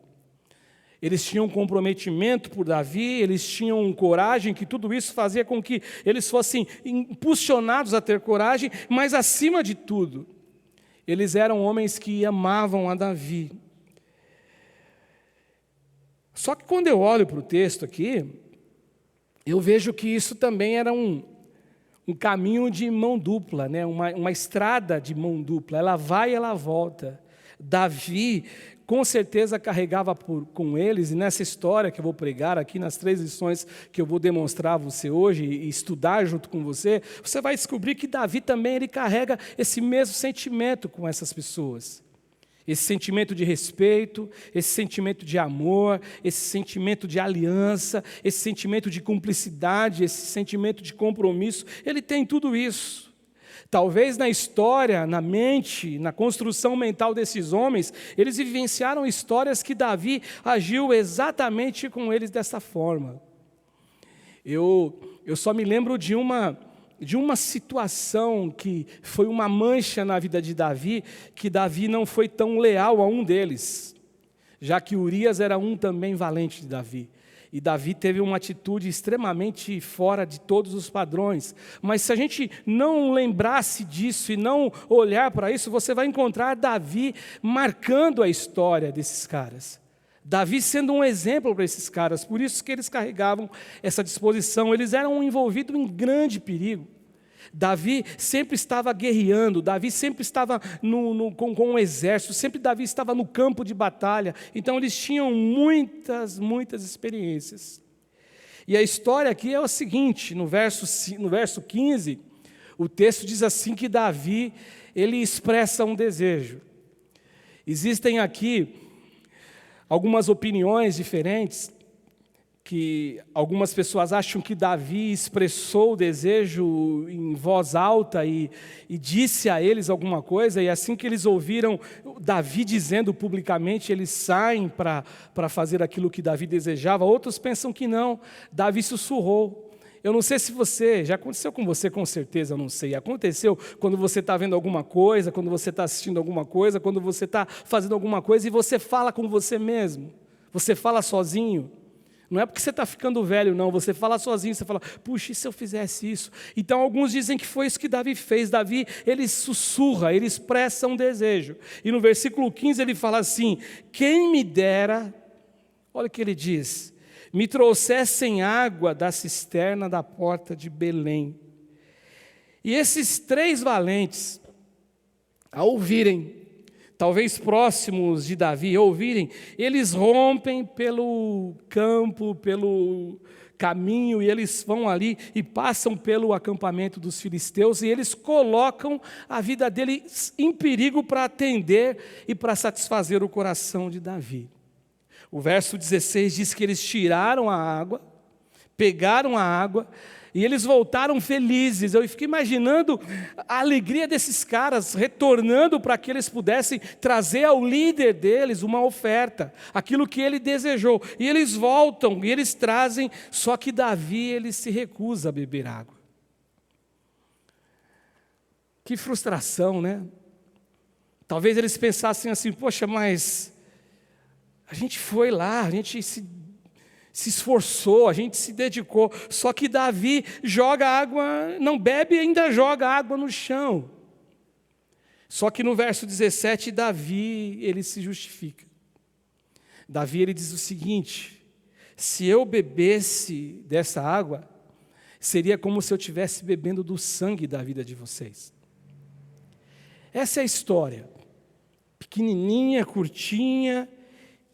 Eles tinham comprometimento por Davi, eles tinham coragem, que tudo isso fazia com que eles fossem impulsionados a ter coragem, mas acima de tudo, eles eram homens que amavam a Davi. Só que quando eu olho para o texto aqui, eu vejo que isso também era um caminho de mão dupla, né? uma estrada de mão dupla, ela vai e ela volta. Davi com certeza carregava com eles, e nessa história que eu vou pregar aqui, nas 3 lições que eu vou demonstrar a você hoje e estudar junto com você, você vai descobrir que Davi também ele carrega esse mesmo sentimento com essas pessoas. Esse sentimento de respeito, esse sentimento de amor, esse sentimento de aliança, esse sentimento de cumplicidade, esse sentimento de compromisso, ele tem tudo isso. Talvez na história, na mente, na construção mental desses homens, eles vivenciaram histórias que Davi agiu exatamente com eles dessa forma. Eu só me lembro de uma situação que foi uma mancha na vida de Davi, que Davi não foi tão leal a um deles, já que Urias era um também valente de Davi. E Davi teve uma atitude extremamente fora de todos os padrões. Mas se a gente não lembrasse disso e não olhar para isso, você vai encontrar Davi marcando a história desses caras. Davi sendo um exemplo para esses caras. Por isso que eles carregavam essa disposição. Eles eram envolvidos em grande perigo. Davi sempre estava guerreando, Davi sempre estava com o exército, sempre Davi estava no campo de batalha. Então eles tinham muitas experiências. E a história aqui é o seguinte, no verso 15, o texto diz assim que Davi, ele expressa um desejo. Existem aqui algumas opiniões diferentes, que algumas pessoas acham que Davi expressou o desejo em voz alta e disse a eles alguma coisa, e assim que eles ouviram Davi dizendo publicamente, eles saem para fazer aquilo que Davi desejava. Outros pensam que não, Davi sussurrou. Eu não sei se já aconteceu com você, com certeza, eu não sei. Aconteceu quando você está vendo alguma coisa, quando você está assistindo alguma coisa, quando você está fazendo alguma coisa e você fala com você mesmo, você fala sozinho. Não é porque você está ficando velho, não. Você fala sozinho, você fala, puxa, e se eu fizesse isso? Então, alguns dizem que foi isso que Davi fez. Davi, ele sussurra, ele expressa um desejo. E no versículo 15 ele fala assim, quem me dera, olha o que ele diz, me trouxessem água da cisterna da porta de Belém. E esses 3 valentes, ao ouvirem, talvez próximos de Davi, ouvirem, eles rompem pelo campo, pelo caminho, e eles vão ali e passam pelo acampamento dos filisteus, e eles colocam a vida deles em perigo para atender e para satisfazer o coração de Davi. O verso 16 diz que eles tiraram a água, pegaram a água, e eles voltaram felizes. Eu fiquei imaginando a alegria desses caras, retornando para que eles pudessem trazer ao líder deles uma oferta, aquilo que ele desejou. E eles voltam, e eles trazem, só que Davi, ele se recusa a beber água. Que frustração, né? Talvez eles pensassem assim, poxa, mas a gente foi lá, a gente se esforçou, a gente se dedicou, só que Davi joga água, não bebe e ainda joga água no chão. Só que no verso 17, Davi, ele se justifica. Davi, ele diz o seguinte, se eu bebesse dessa água, seria como se eu estivesse bebendo do sangue da vida de vocês. Essa é a história, pequenininha, curtinha,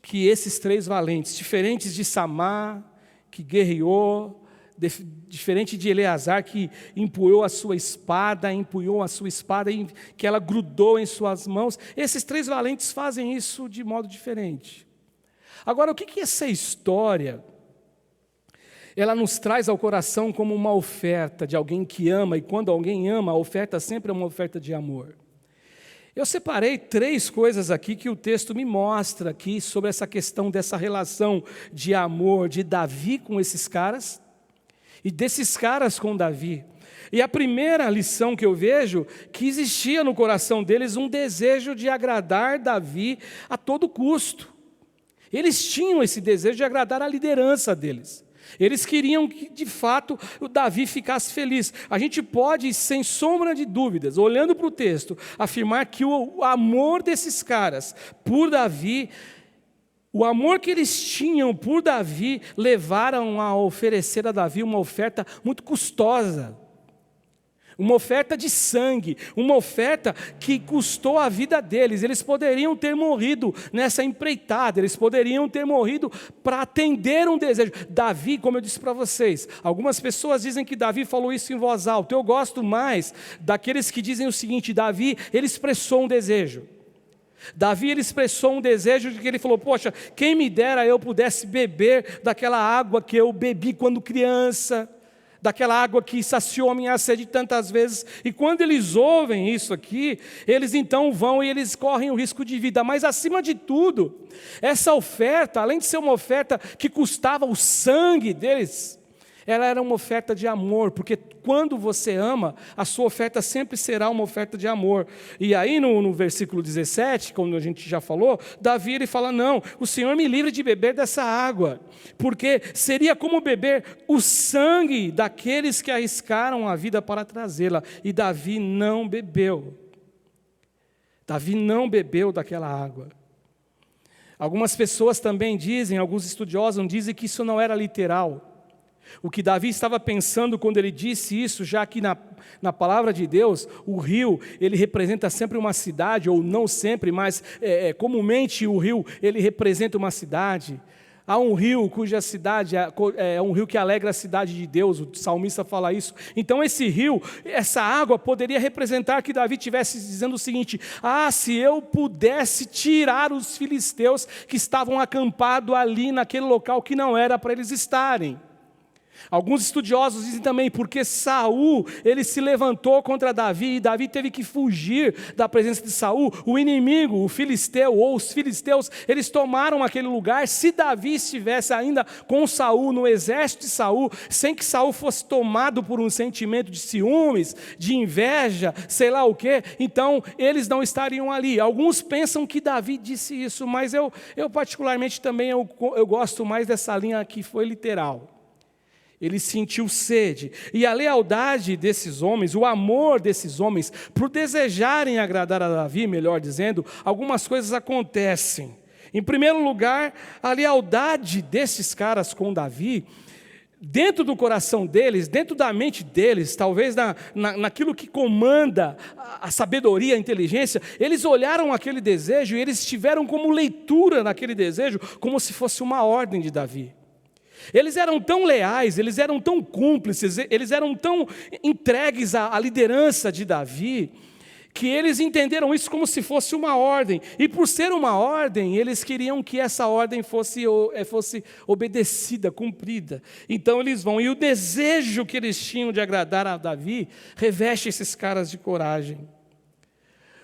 que esses 3 valentes, diferentes de Samar, que guerreou, diferente de Eleazar, que empunhou a sua espada e que ela grudou em suas mãos, esses 3 valentes fazem isso de modo diferente. Agora, o que essa história, ela nos traz ao coração como uma oferta de alguém que ama, e quando alguém ama, a oferta sempre é uma oferta de amor. Eu separei 3 coisas aqui que o texto me mostra aqui sobre essa questão dessa relação de amor de Davi com esses caras e desses caras com Davi. E a primeira lição que eu vejo, que existia no coração deles um desejo de agradar Davi a todo custo. Eles tinham esse desejo de agradar a liderança deles. Eles queriam que, de fato, o Davi ficasse feliz. A gente pode, sem sombra de dúvidas, olhando para o texto, afirmar que o amor desses caras por Davi, o amor que eles tinham por Davi, levaram a oferecer a Davi uma oferta muito custosa. uma oferta de sangue, uma oferta que custou a vida deles. Eles poderiam ter morrido nessa empreitada, eles poderiam ter morrido para atender um desejo. Davi, como eu disse para vocês, algumas pessoas dizem que Davi falou isso em voz alta. Eu gosto mais daqueles que dizem o seguinte: Davi, ele expressou um desejo. Davi, ele expressou um desejo de que ele falou: poxa, quem me dera eu pudesse beber daquela água que eu bebi quando criança, daquela água que saciou a minha sede tantas vezes. E quando eles ouvem isso aqui, eles então vão e eles correm o risco de vida. Mas acima de tudo, essa oferta, além de ser uma oferta que custava o sangue deles, ela era uma oferta de amor, porque quando você ama, a sua oferta sempre será uma oferta de amor. E aí no versículo 17, como a gente já falou, Davi ele fala: não, o Senhor me livre de beber dessa água, porque seria como beber o sangue daqueles que arriscaram a vida para trazê-la. E Davi não bebeu. Davi não bebeu daquela água. Algumas pessoas também dizem, alguns estudiosos dizem que isso não era literal. O que Davi estava pensando quando ele disse isso, já que na palavra de Deus, o rio, ele representa sempre uma cidade, ou não sempre, mas comumente o rio, ele representa uma cidade. Há um rio cuja cidade é um rio que alegra a cidade de Deus, o salmista fala isso. Então esse rio, essa água poderia representar que Davi estivesse dizendo o seguinte: se eu pudesse tirar os filisteus que estavam acampados ali naquele local que não era para eles estarem. Alguns estudiosos dizem também porque Saul, ele se levantou contra Davi e Davi teve que fugir da presença de Saul. O inimigo, o filisteu ou os filisteus, eles tomaram aquele lugar. Se Davi estivesse ainda com Saul, no exército de Saul, sem que Saul fosse tomado por um sentimento de ciúmes, de inveja, sei lá o quê, então eles não estariam ali. Alguns pensam que Davi disse isso, mas eu particularmente também eu gosto mais dessa linha que foi literal. Ele sentiu sede. E a lealdade desses homens, o amor desses homens, por desejarem agradar a Davi, melhor dizendo, algumas coisas acontecem. Em primeiro lugar, a lealdade desses caras com Davi, dentro do coração deles, dentro da mente deles, talvez naquilo que comanda a sabedoria, a inteligência, eles olharam aquele desejo e eles tiveram como leitura naquele desejo, como se fosse uma ordem de Davi. Eles eram tão leais, eles eram tão cúmplices, eles eram tão entregues à liderança de Davi, que eles entenderam isso como se fosse uma ordem. E por ser uma ordem, eles queriam que essa ordem fosse obedecida, cumprida. Então eles vão. E o desejo que eles tinham de agradar a Davi reveste esses caras de coragem.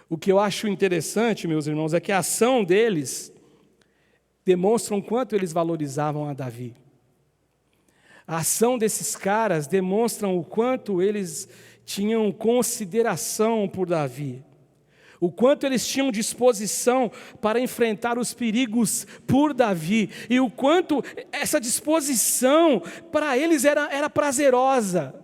O que eu acho interessante, meus irmãos, é que a ação deles demonstra o quanto eles valorizavam a Davi. A ação desses caras demonstra o quanto eles tinham consideração por Davi, o quanto eles tinham disposição para enfrentar os perigos por Davi, e o quanto essa disposição para eles era prazerosa.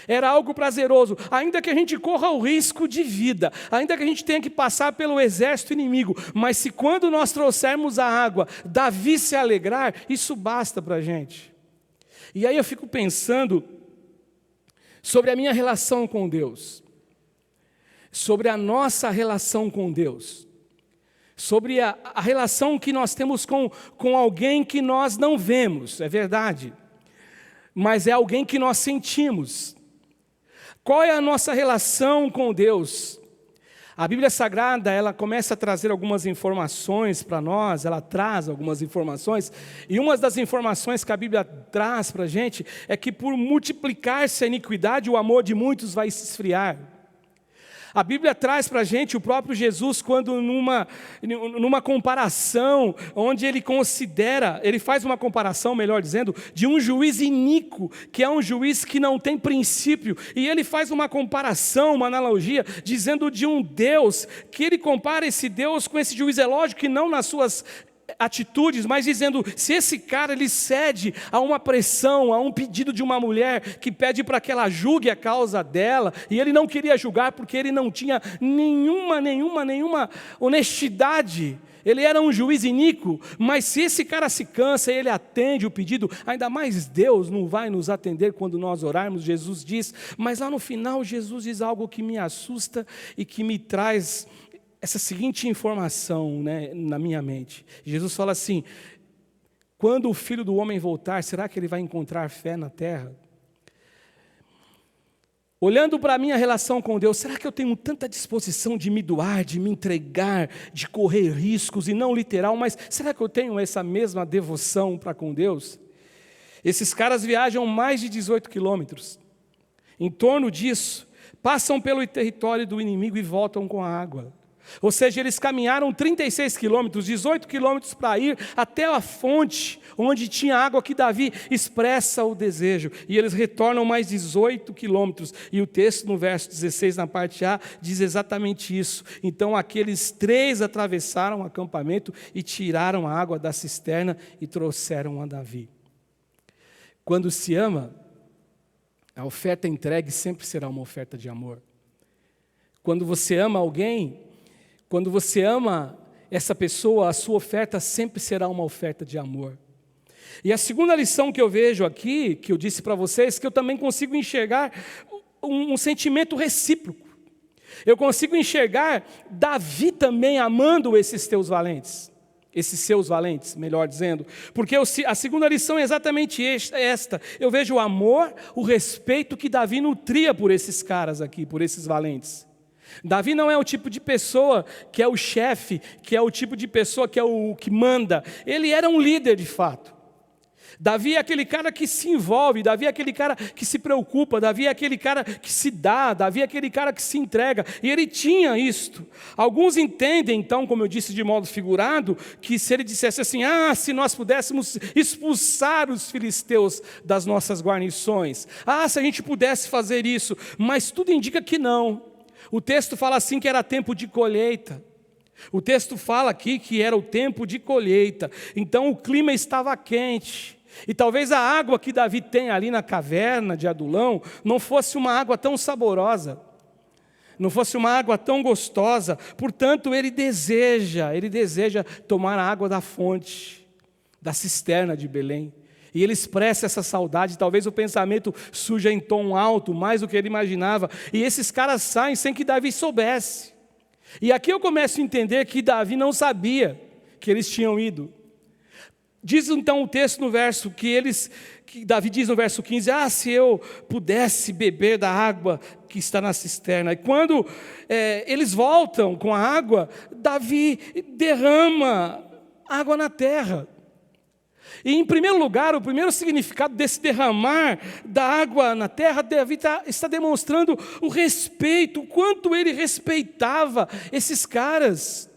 Era algo prazeroso, ainda que a gente corra o risco de vida, ainda que a gente tenha que passar pelo exército inimigo, mas se quando nós trouxermos a água, Davi se alegrar, isso basta para a gente. E aí eu fico pensando sobre a minha relação com Deus, sobre a nossa relação com Deus, sobre a relação que nós temos com alguém que nós não vemos, é verdade, mas é alguém que nós sentimos. Qual é a nossa relação com Deus? A Bíblia Sagrada, ela começa a trazer algumas informações para nós, ela traz algumas informações, e uma das informações que a Bíblia traz para a gente é que por multiplicar-se a iniquidade, o amor de muitos vai se esfriar. A Bíblia traz para a gente o próprio Jesus, quando numa comparação, onde ele faz uma comparação, melhor dizendo, de um juiz iníquo, que é um juiz que não tem princípio, e ele faz uma comparação, uma analogia, dizendo de um Deus, que ele compara esse Deus com esse juiz, é lógico que não nas suas atitudes, mas dizendo, se esse cara ele cede a uma pressão, a um pedido de uma mulher que pede para que ela julgue a causa dela, e ele não queria julgar porque ele não tinha nenhuma honestidade, Ele era um juiz iníquo, mas se esse cara se cansa e ele atende o pedido, ainda mais Deus não vai nos atender quando nós orarmos, Jesus diz. Mas lá no final Jesus diz algo que me assusta e que me traz essa seguinte informação, né, na minha mente. Jesus fala assim: quando o Filho do Homem voltar, será que ele vai encontrar fé na terra? Olhando para a minha relação com Deus, será que eu tenho tanta disposição de me doar, de me entregar, de correr riscos, e não literal, mas será que eu tenho essa mesma devoção para com Deus? Esses caras viajam mais de 18 quilômetros. Em torno disso, passam pelo território do inimigo e voltam com a água. Ou seja, eles caminharam 36 quilômetros, 18 quilômetros para ir até a fonte, onde tinha água que Davi expressa o desejo. E eles retornam mais 18 quilômetros. E o texto no verso 16, na parte A, diz exatamente isso. Então aqueles 3 atravessaram o acampamento e tiraram a água da cisterna e trouxeram a Davi. Quando se ama, a oferta entregue sempre será uma oferta de amor. Quando você ama alguém, quando você ama essa pessoa, a sua oferta sempre será uma oferta de amor. E a segunda lição que eu vejo aqui, que eu disse para vocês, que eu também consigo enxergar um sentimento recíproco. Eu consigo enxergar Davi também amando esses seus valentes, melhor dizendo. Porque a segunda lição é exatamente esta. Eu vejo o amor, o respeito que Davi nutria por esses caras aqui, por esses valentes. Davi não é o tipo de pessoa que é o chefe, que é o tipo de pessoa que é o que manda. Ele era um líder de fato. Davi é aquele cara que se envolve, Davi é aquele cara que se preocupa, Davi é aquele cara que se dá, Davi é aquele cara que se entrega, e ele tinha isto. Alguns entendem, então, como eu disse de modo figurado, que se ele dissesse assim: se nós pudéssemos expulsar os filisteus das nossas guarnições, se a gente pudesse fazer isso, mas tudo indica que não. O texto fala assim que era tempo de colheita. O texto fala aqui que era o tempo de colheita. Então o clima estava quente. E talvez a água que Davi tem ali na caverna de Adulão não fosse uma água tão saborosa, não fosse uma água tão gostosa. Portanto, ele deseja tomar a água da fonte, da cisterna de Belém. E ele expressa essa saudade, talvez o pensamento surja em tom alto, mais do que ele imaginava. E esses caras saem sem que Davi soubesse. E aqui eu começo a entender que Davi não sabia que eles tinham ido. Diz então o texto no verso que Davi diz no verso 15: se eu pudesse beber da água que está na cisterna. E quando eles voltam com a água, Davi derrama água na terra. E em primeiro lugar, o primeiro significado desse derramar da água na terra, Davi está demonstrando o respeito, o quanto ele respeitava esses caras.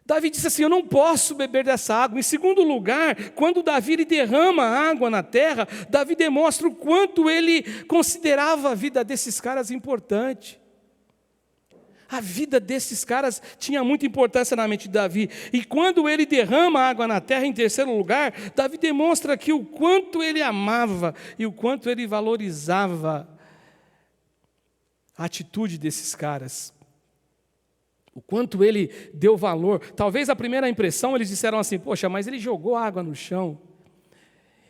Davi disse assim: eu não posso beber dessa água. Em segundo lugar, quando Davi ele derrama água na terra, Davi demonstra o quanto ele considerava a vida desses caras importante. A vida desses caras tinha muita importância na mente de Davi. E quando ele derrama água na terra, em terceiro lugar, Davi demonstra aqui o quanto ele amava e o quanto ele valorizava a atitude desses caras. O quanto ele deu valor. Talvez a primeira impressão eles disseram assim: poxa, mas ele jogou água no chão.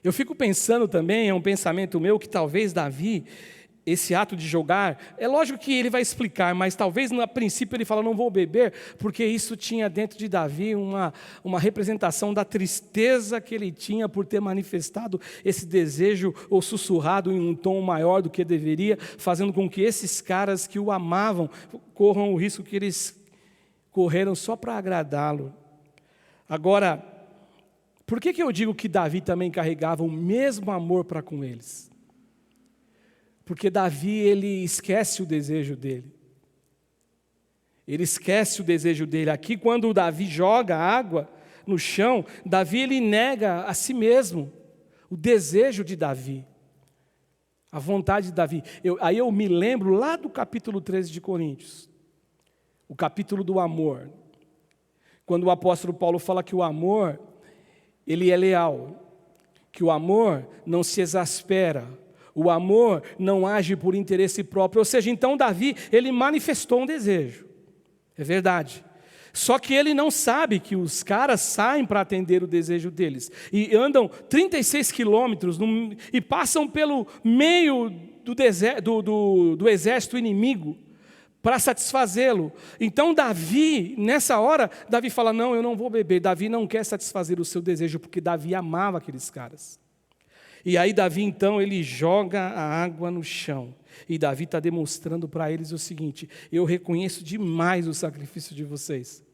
Eu fico pensando também, é um pensamento meu, que talvez Davi, esse ato de jogar, é lógico que ele vai explicar, mas talvez a princípio ele fala: não vou beber, porque isso tinha dentro de Davi uma representação da tristeza que ele tinha por ter manifestado esse desejo, ou sussurrado em um tom maior do que deveria, fazendo com que esses caras que o amavam corram o risco que eles correram só para agradá-lo. Agora, por que eu digo que Davi também carregava o mesmo amor para com eles? Porque Davi, ele esquece o desejo dele. Ele esquece o desejo dele. Aqui, quando Davi joga água no chão, Davi, ele nega a si mesmo o desejo de Davi, a vontade de Davi. Aí eu me lembro lá do capítulo 13 de Coríntios, o capítulo do amor, quando o apóstolo Paulo fala que o amor, ele é leal, que o amor não se exaspera, o amor não age por interesse próprio. Ou seja, então Davi, ele manifestou um desejo, é verdade. Só que ele não sabe que os caras saem para atender o desejo deles. E andam 36 quilômetros e passam pelo meio do exército inimigo para satisfazê-lo. Então Davi, nessa hora, Davi fala, não, eu não vou beber. Davi não quer satisfazer o seu desejo, porque Davi amava aqueles caras. E aí Davi, então, ele joga a água no chão. E Davi está demonstrando para eles o seguinte: eu reconheço demais o sacrifício de vocês.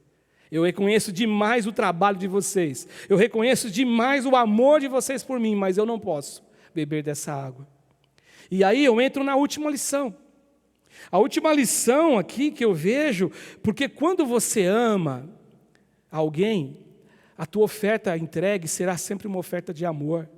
Eu reconheço demais o trabalho de vocês. Eu reconheço demais o amor de vocês por mim, mas eu não posso beber dessa água. E aí eu entro na última lição. A última lição aqui que eu vejo, porque quando você ama alguém, a tua oferta entregue será sempre uma oferta de amor.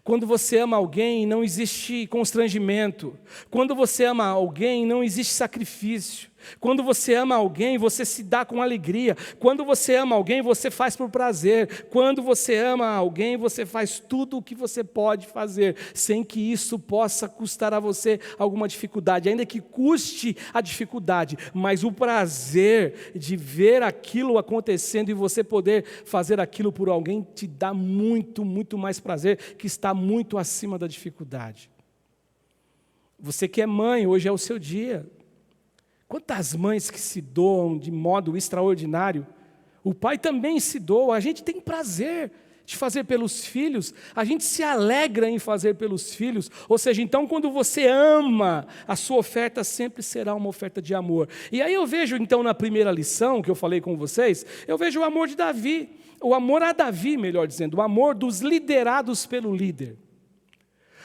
Quando você ama alguém, não existe constrangimento. Quando você ama alguém, não existe sacrifício. Quando você ama alguém, você se dá com alegria. Quando você ama alguém, você faz por prazer. Quando você ama alguém, você faz tudo o que você pode fazer, sem que isso possa custar a você alguma dificuldade, ainda que custe a dificuldade, mas o prazer de ver aquilo acontecendo e você poder fazer aquilo por alguém te dá muito, muito mais prazer, que está muito acima da dificuldade. Você que é mãe, hoje é o seu dia. Quantas mães que se doam de modo extraordinário. O pai também se doa. A gente tem prazer de fazer pelos filhos. A gente se alegra em fazer pelos filhos. Ou seja, então quando você ama, a sua oferta sempre será uma oferta de amor. E aí eu vejo então na primeira lição que eu falei com vocês, eu vejo o amor de Davi. O amor a Davi, melhor dizendo. O amor dos liderados pelo líder.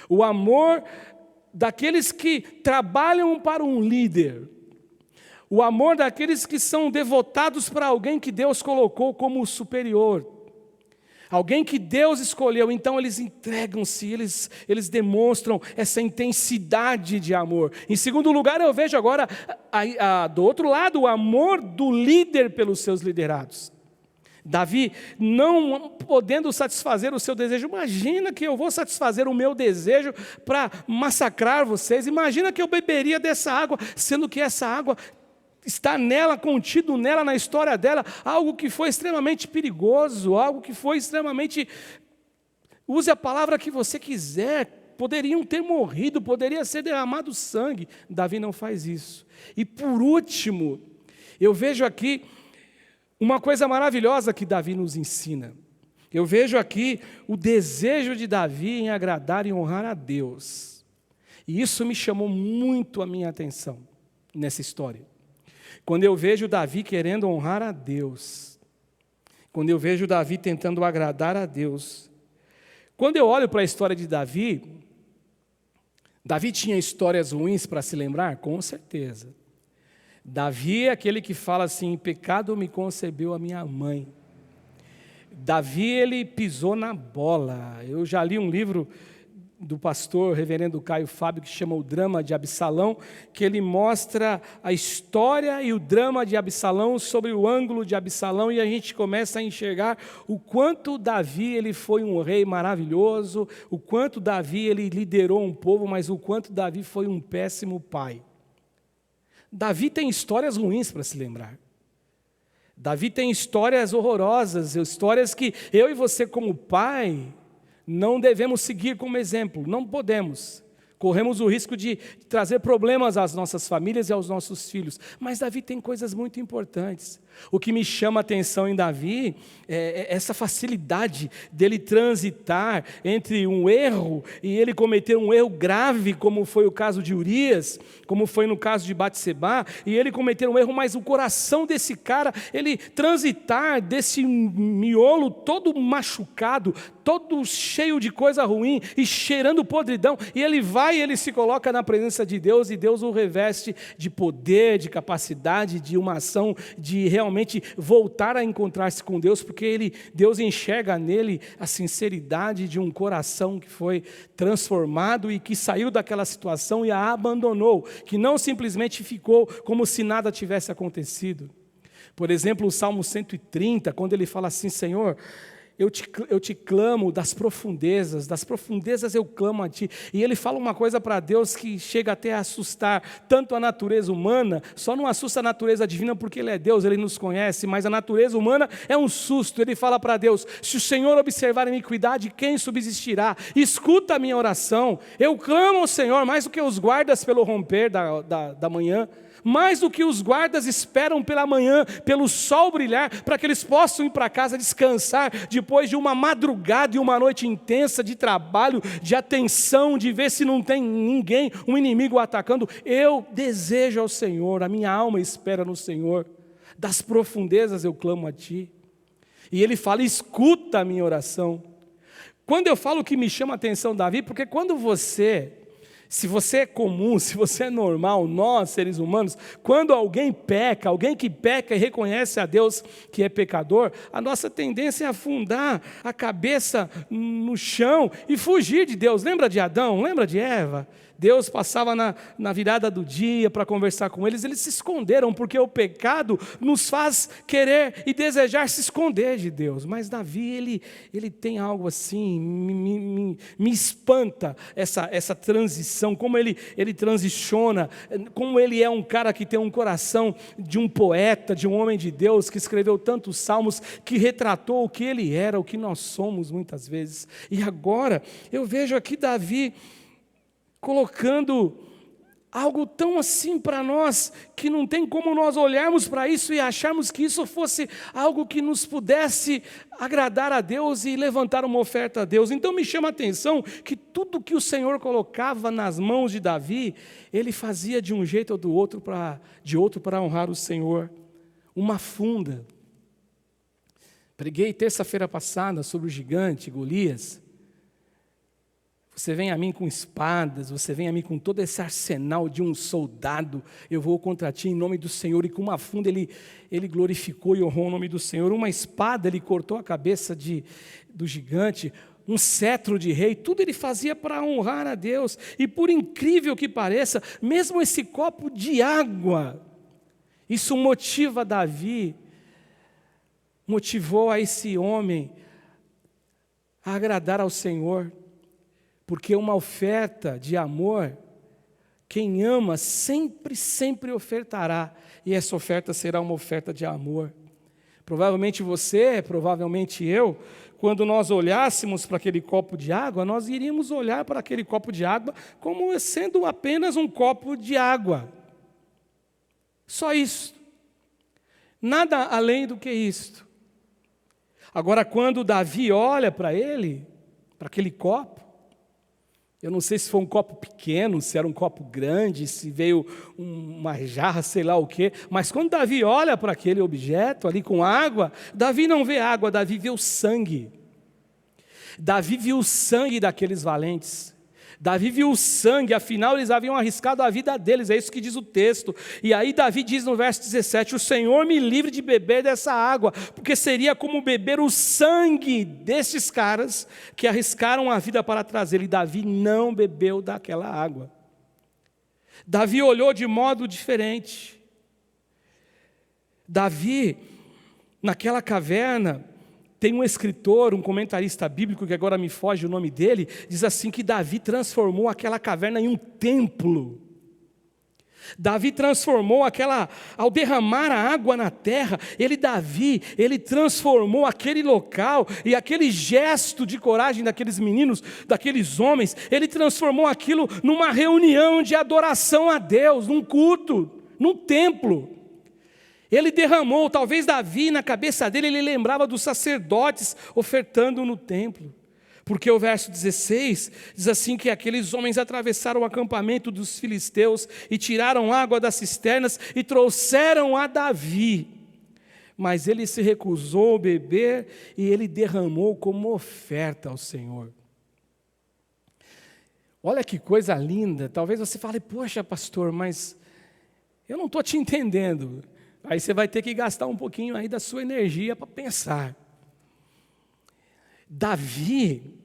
O amor daqueles que trabalham para um líder. O amor daqueles que são devotados para alguém que Deus colocou como superior. Alguém que Deus escolheu, então eles entregam-se, eles demonstram essa intensidade de amor. Em segundo lugar, eu vejo agora, do outro lado, o amor do líder pelos seus liderados. Davi, não podendo satisfazer o seu desejo, imagina que eu vou satisfazer o meu desejo para massacrar vocês, imagina que eu beberia dessa água, sendo que essa água está nela, contido nela, na história dela, algo que foi extremamente perigoso, algo que foi extremamente, use a palavra que você quiser, poderiam ter morrido, poderia ser derramado sangue. Davi não faz isso. E por último, eu vejo aqui uma coisa maravilhosa que Davi nos ensina. Eu vejo aqui o desejo de Davi em agradar e honrar a Deus. E isso me chamou muito a minha atenção nessa história. Quando eu vejo Davi querendo honrar a Deus, quando eu vejo Davi tentando agradar a Deus, quando eu olho para a história de Davi, Davi tinha histórias ruins para se lembrar? Com certeza. Davi é aquele que fala assim, em pecado me concebeu a minha mãe. Davi, ele pisou na bola. Eu já li um livro do pastor reverendo Caio Fábio, que chama O Drama de Absalão, que ele mostra a história e o drama de Absalão sobre o ângulo de Absalão, e a gente começa a enxergar o quanto Davi ele foi um rei maravilhoso, o quanto Davi ele liderou um povo, mas o quanto Davi foi um péssimo pai. Davi tem histórias ruins para se lembrar. Davi tem histórias horrorosas, histórias que eu e você como pai não devemos seguir como exemplo, não podemos. Corremos o risco de trazer problemas às nossas famílias e aos nossos filhos. Mas Davi tem coisas muito importantes. O que me chama a atenção em Davi é essa facilidade dele transitar entre um erro e ele cometer um erro grave, como foi o caso de Urias, como foi no caso de Batseba, e ele cometer um erro, mas o coração desse cara, ele transitar desse miolo todo machucado, todo cheio de coisa ruim e cheirando podridão, e ele vai e ele se coloca na presença de Deus, e Deus o reveste de poder, de capacidade, de uma ação, de realmente voltar a encontrar-se com Deus, porque Deus enxerga nele a sinceridade de um coração que foi transformado e que saiu daquela situação e a abandonou, que não simplesmente ficou como se nada tivesse acontecido. Por exemplo, o Salmo 130, quando ele fala assim, Senhor, eu te clamo das profundezas eu clamo a Ti. E ele fala uma coisa para Deus que chega até a assustar tanto a natureza humana, só não assusta a natureza divina porque Ele é Deus, Ele nos conhece, mas a natureza humana é um susto. Ele fala para Deus: se o Senhor observar a iniquidade, quem subsistirá? Escuta a minha oração, eu clamo ao Senhor, mais do que os guardas pelo romper da manhã, mais do que os guardas esperam pela manhã, pelo sol brilhar, para que eles possam ir para casa descansar, depois de uma madrugada e uma noite intensa de trabalho, de atenção, de ver se não tem ninguém, um inimigo atacando. Eu desejo ao Senhor, a minha alma espera no Senhor, das profundezas eu clamo a Ti. E ele fala: escuta a minha oração. Quando eu falo que me chama a atenção Davi, porque quando se você é comum, se você é normal, nós seres humanos, quando alguém que peca e reconhece a Deus que é pecador, a nossa tendência é afundar a cabeça no chão e fugir de Deus. Lembra de Adão? Lembra de Eva? Deus passava na virada do dia para conversar com eles se esconderam, porque o pecado nos faz querer e desejar se esconder de Deus. Mas Davi, ele tem algo assim, me espanta essa transição, como ele transiciona, como ele é um cara que tem um coração de um poeta, de um homem de Deus, que escreveu tantos salmos, que retratou o que ele era, o que nós somos muitas vezes. E agora, eu vejo aqui Davi colocando algo tão assim para nós, que não tem como nós olharmos para isso e acharmos que isso fosse algo que nos pudesse agradar a Deus e levantar uma oferta a Deus. Então me chama a atenção que tudo que o Senhor colocava nas mãos de Davi, ele fazia de um jeito ou de outro para honrar o Senhor. Uma funda. Preguei terça-feira passada sobre o gigante Golias. Você vem a mim com espadas, você vem a mim com todo esse arsenal de um soldado, eu vou contra ti em nome do Senhor. E com uma funda ele glorificou e honrou o nome do Senhor. Uma espada, ele cortou a cabeça do gigante. Um cetro de rei, tudo ele fazia para honrar a Deus. E por incrível que pareça, mesmo esse copo de água, isso motiva Davi, motivou a esse homem a agradar ao Senhor. Porque uma oferta de amor, quem ama sempre, sempre ofertará. E essa oferta será uma oferta de amor. Provavelmente você, provavelmente eu, quando nós olhássemos para aquele copo de água, nós iríamos olhar para aquele copo de água como sendo apenas um copo de água. Só isso. Nada além do que isto. Agora, quando Davi olha para ele, para aquele copo, eu não sei se foi um copo pequeno, se era um copo grande, se veio uma jarra, sei lá o quê, mas quando Davi olha para aquele objeto ali com água, Davi não vê água, Davi vê o sangue. Davi viu o sangue daqueles valentes. Davi viu o sangue, afinal eles haviam arriscado a vida deles, é isso que diz o texto. E aí Davi diz no verso 17, o Senhor me livre de beber dessa água, porque seria como beber o sangue desses caras que arriscaram a vida para trazê-lo. E Davi não bebeu daquela água. Davi olhou de modo diferente. Davi, naquela caverna, tem um escritor, um comentarista bíblico, que agora me foge o nome dele, diz assim que Davi transformou aquela caverna em um templo. Davi transformou ao derramar a água na terra, Davi transformou aquele local e aquele gesto de coragem daqueles meninos, daqueles homens, ele transformou aquilo numa reunião de adoração a Deus, num culto, num templo. Ele derramou, talvez Davi, na cabeça dele, ele lembrava dos sacerdotes ofertando no templo. Porque o verso 16 diz assim que aqueles homens atravessaram o acampamento dos filisteus e tiraram água das cisternas e trouxeram a Davi. Mas ele se recusou a beber e ele derramou como oferta ao Senhor. Olha que coisa linda. Talvez você fale, poxa pastor, mas eu não estou te entendendo. Aí você vai ter que gastar um pouquinho aí da sua energia para pensar. Davi,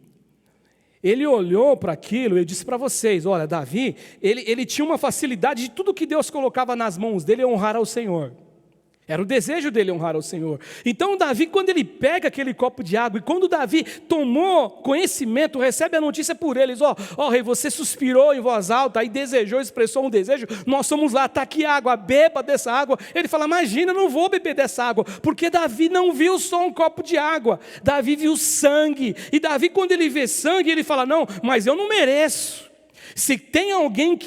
ele olhou para aquilo, eu disse para vocês, olha, Davi, ele tinha uma facilidade de tudo que Deus colocava nas mãos dele honrar ao Senhor. Era o desejo dele honrar ao Senhor. Então Davi, quando ele pega aquele copo de água, e quando Davi tomou conhecimento, recebe a notícia por eles, ó rei, você suspirou em voz alta, aí desejou, expressou um desejo, nós somos lá, está aqui água, beba dessa água. Ele fala, imagina, eu não vou beber dessa água, porque Davi não viu só um copo de água, Davi viu sangue, e Davi quando ele vê sangue, ele fala, não, mas eu não mereço. Se tem alguém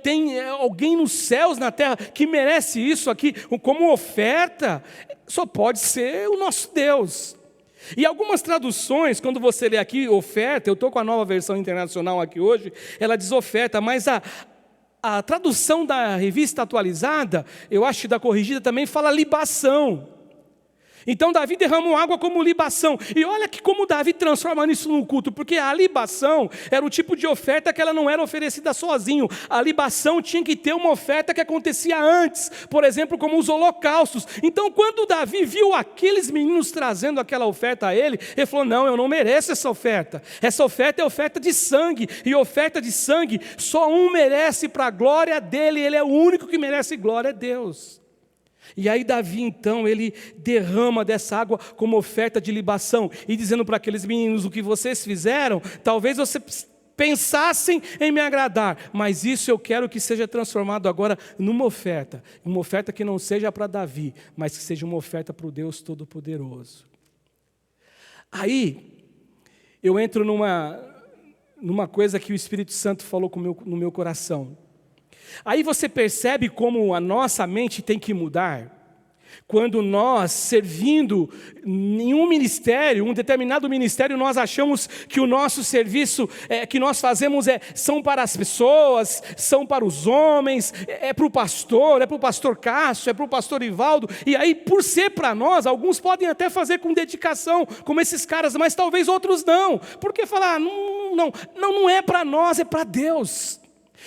tem alguém nos céus, na terra, que merece isso aqui como oferta, só pode ser o nosso Deus. E algumas traduções, quando você lê aqui oferta, eu estou com a Nova Versão Internacional aqui hoje, ela diz oferta, mas a tradução da Revista Atualizada, eu acho que da Corrigida também, fala libação. Então Davi derramou água como libação, e olha que como Davi transforma isso no culto, porque a libação era o tipo de oferta que ela não era oferecida sozinho, a libação tinha que ter uma oferta que acontecia antes, por exemplo, como os holocaustos. Então quando Davi viu aqueles meninos trazendo aquela oferta a ele falou, não, eu não mereço essa oferta é oferta de sangue, e oferta de sangue, só um merece para a glória dele, ele é o único que merece glória a Deus. E aí Davi então, ele derrama dessa água como oferta de libação, e dizendo para aqueles meninos, o que vocês fizeram, talvez vocês pensassem em me agradar, mas isso eu quero que seja transformado agora numa oferta que não seja para Davi, mas que seja uma oferta para o Deus Todo-Poderoso. Aí, eu entro numa coisa que o Espírito Santo falou no meu coração. Aí você percebe como a nossa mente tem que mudar. Quando nós, servindo em um ministério, um determinado ministério, nós achamos que o nosso serviço que nós fazemos são para as pessoas, são para os homens, é para o pastor Cássio, é para o pastor Ivaldo, e aí por ser para nós, alguns podem até fazer com dedicação, como esses caras, mas talvez outros não, porque falar, não é para nós, é para Deus.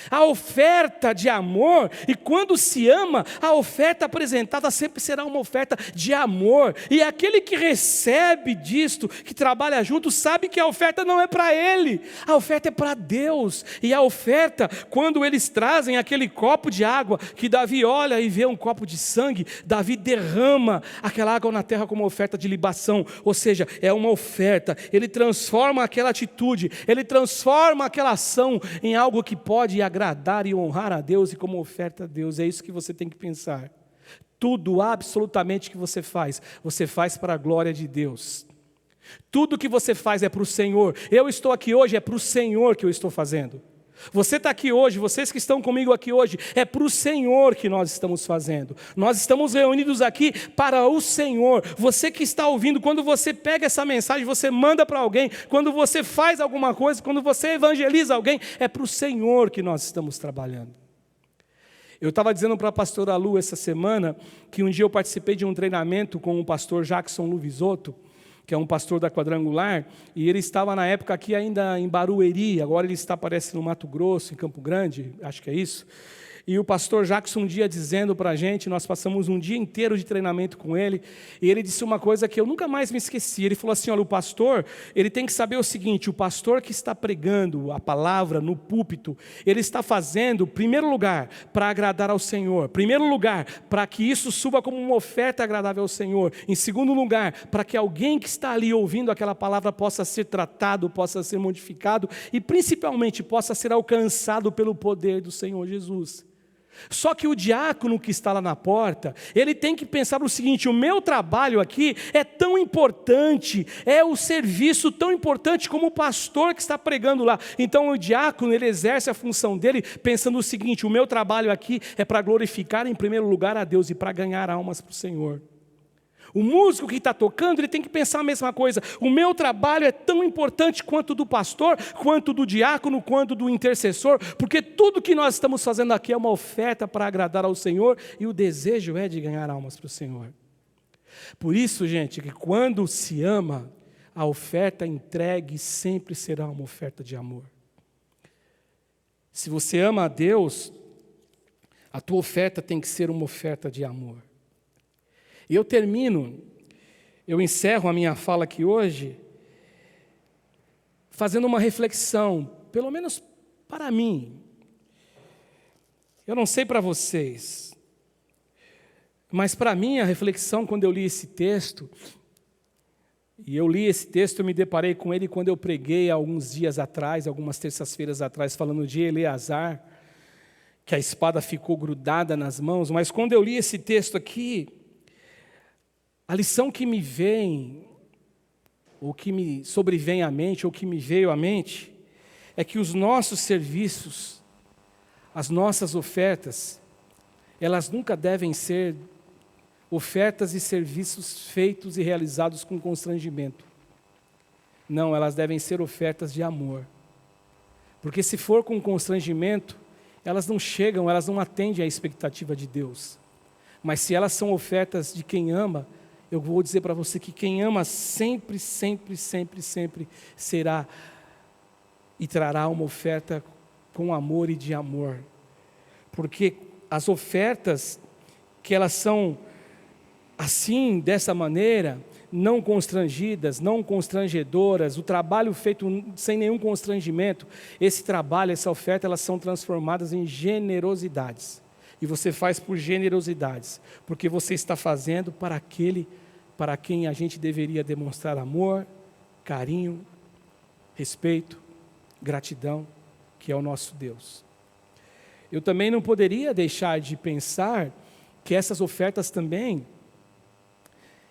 A oferta de amor, e quando se ama, a oferta apresentada sempre será uma oferta de amor, e aquele que recebe disto, que trabalha junto, sabe que a oferta não é para ele, a oferta é para Deus. E a oferta, quando eles trazem aquele copo de água, que Davi olha e vê um copo de sangue, Davi derrama aquela água na terra como oferta de libação, ou seja, é uma oferta, ele transforma aquela atitude, ele transforma aquela ação em algo que pode agradar e honrar a Deus, e como oferta a Deus. É isso que você tem que pensar. Tudo, absolutamente, que você faz para a glória de Deus. Tudo que você faz é para o Senhor. Eu estou aqui hoje, é para o Senhor que eu estou fazendo. Você está aqui hoje, vocês que estão comigo aqui hoje, é para o Senhor que nós estamos fazendo. Nós estamos reunidos aqui para o Senhor. Você que está ouvindo, quando você pega essa mensagem, você manda para alguém, quando você faz alguma coisa, quando você evangeliza alguém, é para o Senhor que nós estamos trabalhando. Eu estava dizendo para a pastora Lu essa semana, que um dia eu participei de um treinamento com o pastor Jackson Luvisotto, que é um pastor da Quadrangular, e ele estava na época aqui ainda em Barueri, agora ele está, parece, no Mato Grosso, em Campo Grande, acho que é isso. E o pastor Jackson um dia dizendo para a gente, nós passamos um dia inteiro de treinamento com ele, e ele disse uma coisa que eu nunca mais me esqueci. Ele falou assim, olha, o pastor, ele tem que saber o seguinte, o pastor que está pregando a palavra no púlpito, ele está fazendo, em primeiro lugar, para agradar ao Senhor, em primeiro lugar, para que isso suba como uma oferta agradável ao Senhor, em segundo lugar, para que alguém que está ali ouvindo aquela palavra possa ser tratado, possa ser modificado, e principalmente possa ser alcançado pelo poder do Senhor Jesus. Só que o diácono que está lá na porta, ele tem que pensar o seguinte, o meu trabalho aqui é tão importante, é o serviço tão importante como o pastor que está pregando lá. Então o diácono, ele exerce a função dele pensando o seguinte, o meu trabalho aqui é para glorificar em primeiro lugar a Deus e para ganhar almas para o Senhor. O músico que está tocando, ele tem que pensar a mesma coisa. O meu trabalho é tão importante quanto do pastor, quanto do diácono, quanto do intercessor, porque tudo que nós estamos fazendo aqui é uma oferta para agradar ao Senhor, e o desejo é de ganhar almas para o Senhor. Por isso, gente, que quando se ama, a oferta entregue sempre será uma oferta de amor. Se você ama a Deus, a tua oferta tem que ser uma oferta de amor. E eu encerro a minha fala aqui hoje, fazendo uma reflexão, pelo menos para mim. Eu não sei para vocês, Mas para mim, a reflexão, quando eu li esse texto, e eu li esse texto, eu me deparei com ele quando eu preguei há alguns dias atrás, algumas terças-feiras atrás, falando de Eleazar, que a espada ficou grudada nas mãos. Mas quando eu li esse texto aqui, a lição que me vem, ou que me sobrevém à mente, ou que me veio à mente, é que os nossos serviços, as nossas ofertas, elas nunca devem ser ofertas e serviços feitos e realizados com constrangimento. Não, elas devem ser ofertas de amor. Porque se for com constrangimento, elas não chegam, elas não atendem à expectativa de Deus. Mas se elas são ofertas de quem ama, eu vou dizer para você que quem ama sempre, sempre, sempre, sempre será e trará uma oferta com amor e de amor. Porque as ofertas que elas são assim, dessa maneira, não constrangidas, não constrangedoras, o trabalho feito sem nenhum constrangimento, esse trabalho, essa oferta, elas são transformadas em generosidades. E você faz por generosidades, porque você está fazendo para aquele para quem a gente deveria demonstrar amor, carinho, respeito, gratidão, que é o nosso Deus. Eu também não poderia deixar de pensar que essas ofertas também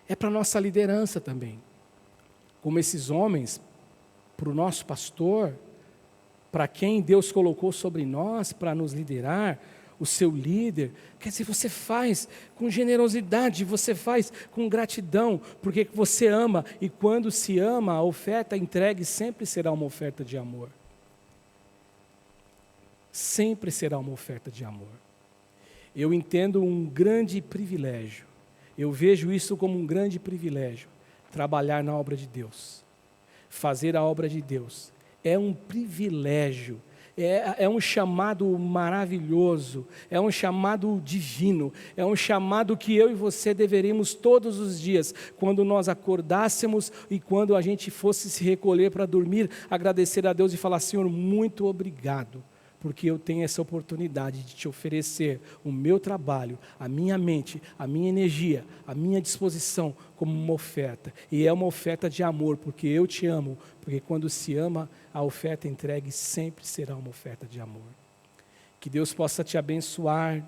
é para a nossa liderança também. Como esses homens, para o nosso pastor, para quem Deus colocou sobre nós para nos liderar, o seu líder. Quer dizer, você faz com generosidade, você faz com gratidão, porque você ama, e quando se ama, a oferta entregue sempre será uma oferta de amor. Sempre será uma oferta de amor. Eu entendo um grande privilégio, eu vejo isso como um grande privilégio, trabalhar na obra de Deus, fazer a obra de Deus, é um privilégio, é um chamado maravilhoso, é um chamado divino, é um chamado que eu e você deveríamos todos os dias, quando nós acordássemos e quando a gente fosse se recolher para dormir, agradecer a Deus e falar: Senhor, muito obrigado, porque eu tenho essa oportunidade de te oferecer o meu trabalho, a minha mente, a minha energia, a minha disposição como uma oferta. E é uma oferta de amor, porque eu te amo, porque quando se ama, a oferta entregue sempre será uma oferta de amor. Que Deus possa te abençoar,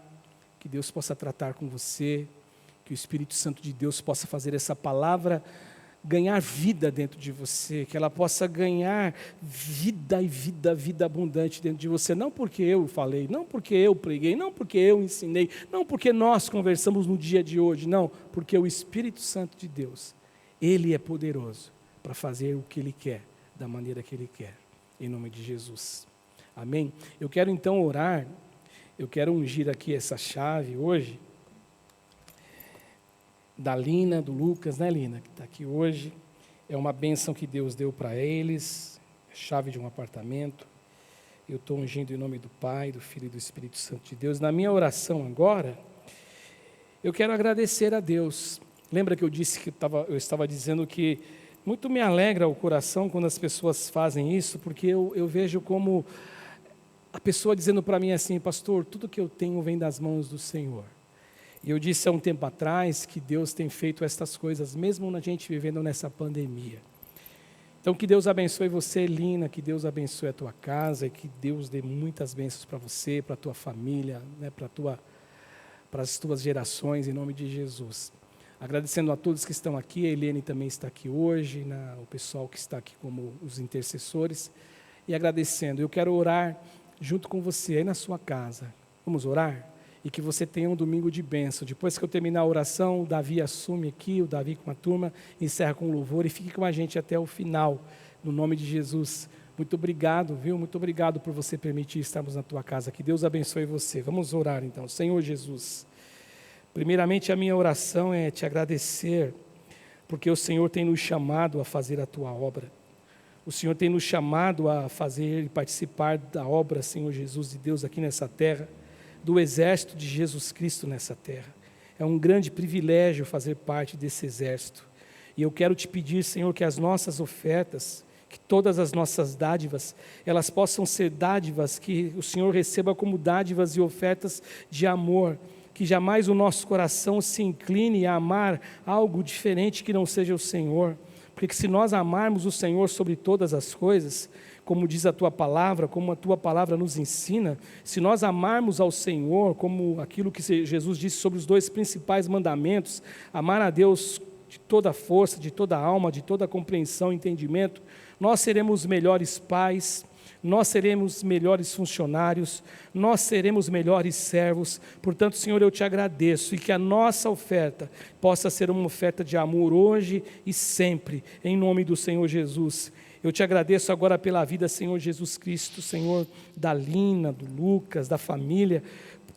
que Deus possa tratar com você, que o Espírito Santo de Deus possa fazer essa palavra ganhar vida dentro de você, que ela possa ganhar vida e vida abundante dentro de você, não porque eu falei, não porque eu preguei, não porque eu ensinei, não porque nós conversamos no dia de hoje, não, porque o Espírito Santo de Deus, Ele é poderoso para fazer o que Ele quer, da maneira que Ele quer, em nome de Jesus, amém? Eu quero então orar, eu quero ungir aqui essa chave hoje, da Lina, do Lucas, né, Lina, que está aqui hoje. É uma bênção que Deus deu para eles, chave de um apartamento. Eu estou ungindo em nome do Pai, do Filho e do Espírito Santo de Deus. Na minha oração agora, eu quero agradecer a Deus. Lembra que eu disse que eu estava dizendo que muito me alegra o coração quando as pessoas fazem isso, porque eu vejo como a pessoa dizendo para mim assim: pastor, tudo que eu tenho vem das mãos do Senhor. E eu disse há um tempo atrás que Deus tem feito estas coisas, mesmo a gente vivendo nessa pandemia. Então que Deus abençoe você, Lina, que Deus abençoe a tua casa, e que Deus dê muitas bênçãos para você, para a tua família, né, para as tuas gerações, em nome de Jesus. Agradecendo a todos que estão aqui, a Helene também está aqui hoje, o pessoal que está aqui como os intercessores, e agradecendo. Eu quero orar junto com você aí na sua casa. Vamos orar? E que você tenha um domingo de bênção. Depois que eu terminar a oração, o Davi assume aqui, o Davi com a turma, encerra com louvor e fique com a gente até o final, no nome de Jesus. Muito obrigado, viu? Muito obrigado por você permitir estarmos na tua casa. Que Deus abençoe você. Vamos orar então. Senhor Jesus, primeiramente a minha oração é te agradecer, porque o Senhor tem nos chamado a fazer a tua obra. O Senhor tem nos chamado a fazer e participar da obra, Senhor Jesus, de Deus aqui nessa terra, do exército de Jesus Cristo nessa terra. É um grande privilégio fazer parte desse exército. E eu quero te pedir, Senhor, que as nossas ofertas, que todas as nossas dádivas, elas possam ser dádivas que o Senhor receba como dádivas e ofertas de amor, que jamais o nosso coração se incline a amar algo diferente que não seja o Senhor, porque se nós amarmos o Senhor sobre todas as coisas, como diz a Tua palavra, como a Tua palavra nos ensina, se nós amarmos ao Senhor, como aquilo que Jesus disse sobre os 2 principais mandamentos, amar a Deus de toda a força, de toda a alma, de toda a compreensão e entendimento, nós seremos melhores pais, nós seremos melhores funcionários, nós seremos melhores servos. Portanto, Senhor, eu te agradeço, e que a nossa oferta possa ser uma oferta de amor hoje e sempre, em nome do Senhor Jesus. Eu te agradeço agora pela vida, Senhor Jesus Cristo, Senhor, da Lina, do Lucas, da família.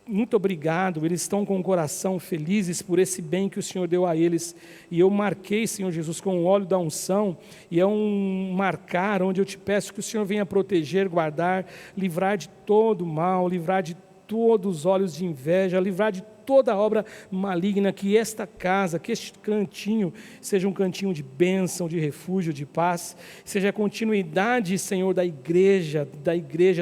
Muito obrigado, eles estão com o coração felizes por esse bem que o Senhor deu a eles, e eu marquei, Senhor Jesus, com o óleo da unção, e é um marcar onde eu te peço que o Senhor venha proteger, guardar, livrar de todo mal, livrar de todos os olhos de inveja, livrar de toda obra maligna, que esta casa, que este cantinho seja um cantinho de bênção, de refúgio, de paz, seja a continuidade, Senhor, da igreja,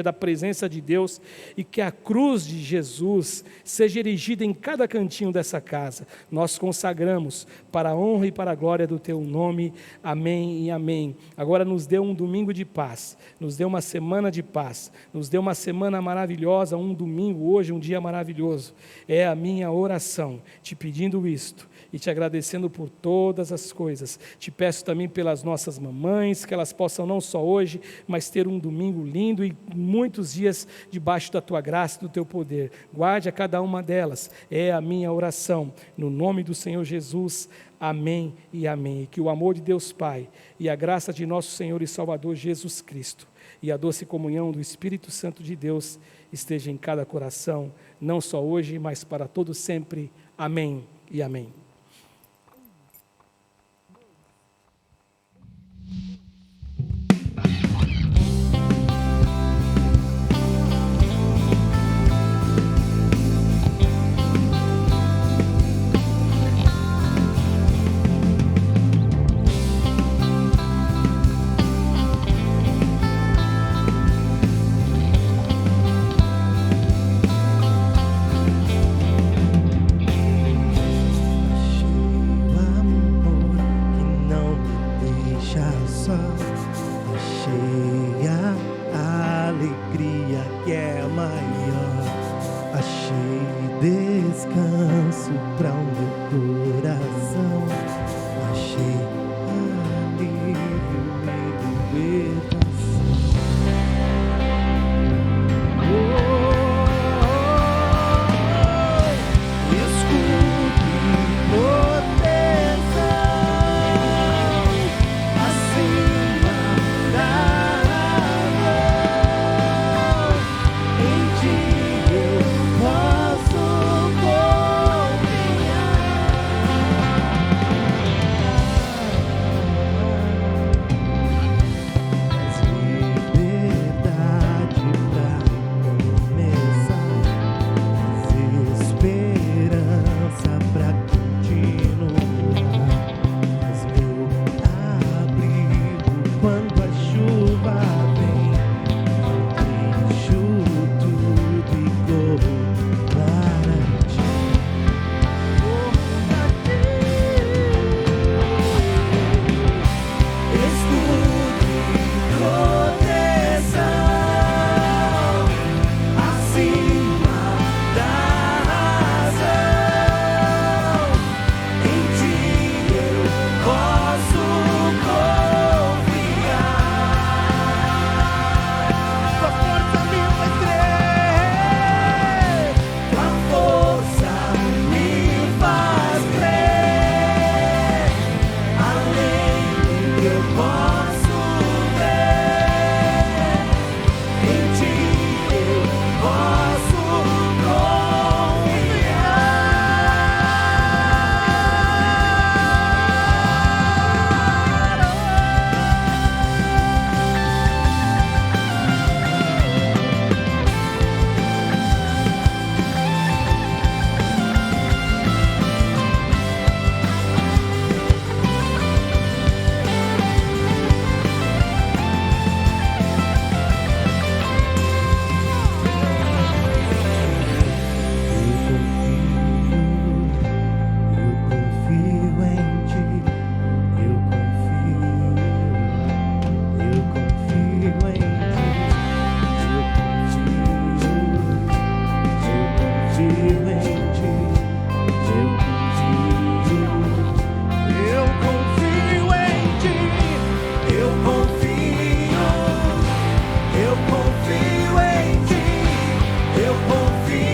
da presença de Deus, e que a cruz de Jesus seja erigida em cada cantinho dessa casa. Nós consagramos para a honra e para a glória do Teu nome, amém e amém. Agora nos dê um domingo de paz, nos dê uma semana de paz, nos dê uma semana maravilhosa, um domingo, hoje um dia maravilhoso. É a minha oração, te pedindo isto e te agradecendo por todas as coisas. Te peço também pelas nossas mamães, que elas possam não só hoje, mas ter um domingo lindo e muitos dias debaixo da Tua graça e do Teu poder. Guarde a cada uma delas, é a minha oração, no nome do Senhor Jesus, amém e amém. E que o amor de Deus Pai e a graça de nosso Senhor e Salvador Jesus Cristo e a doce comunhão do Espírito Santo de Deus esteja em cada coração, não só hoje, mas para todo sempre. Amém e amém. Eu confio em ti, eu confio.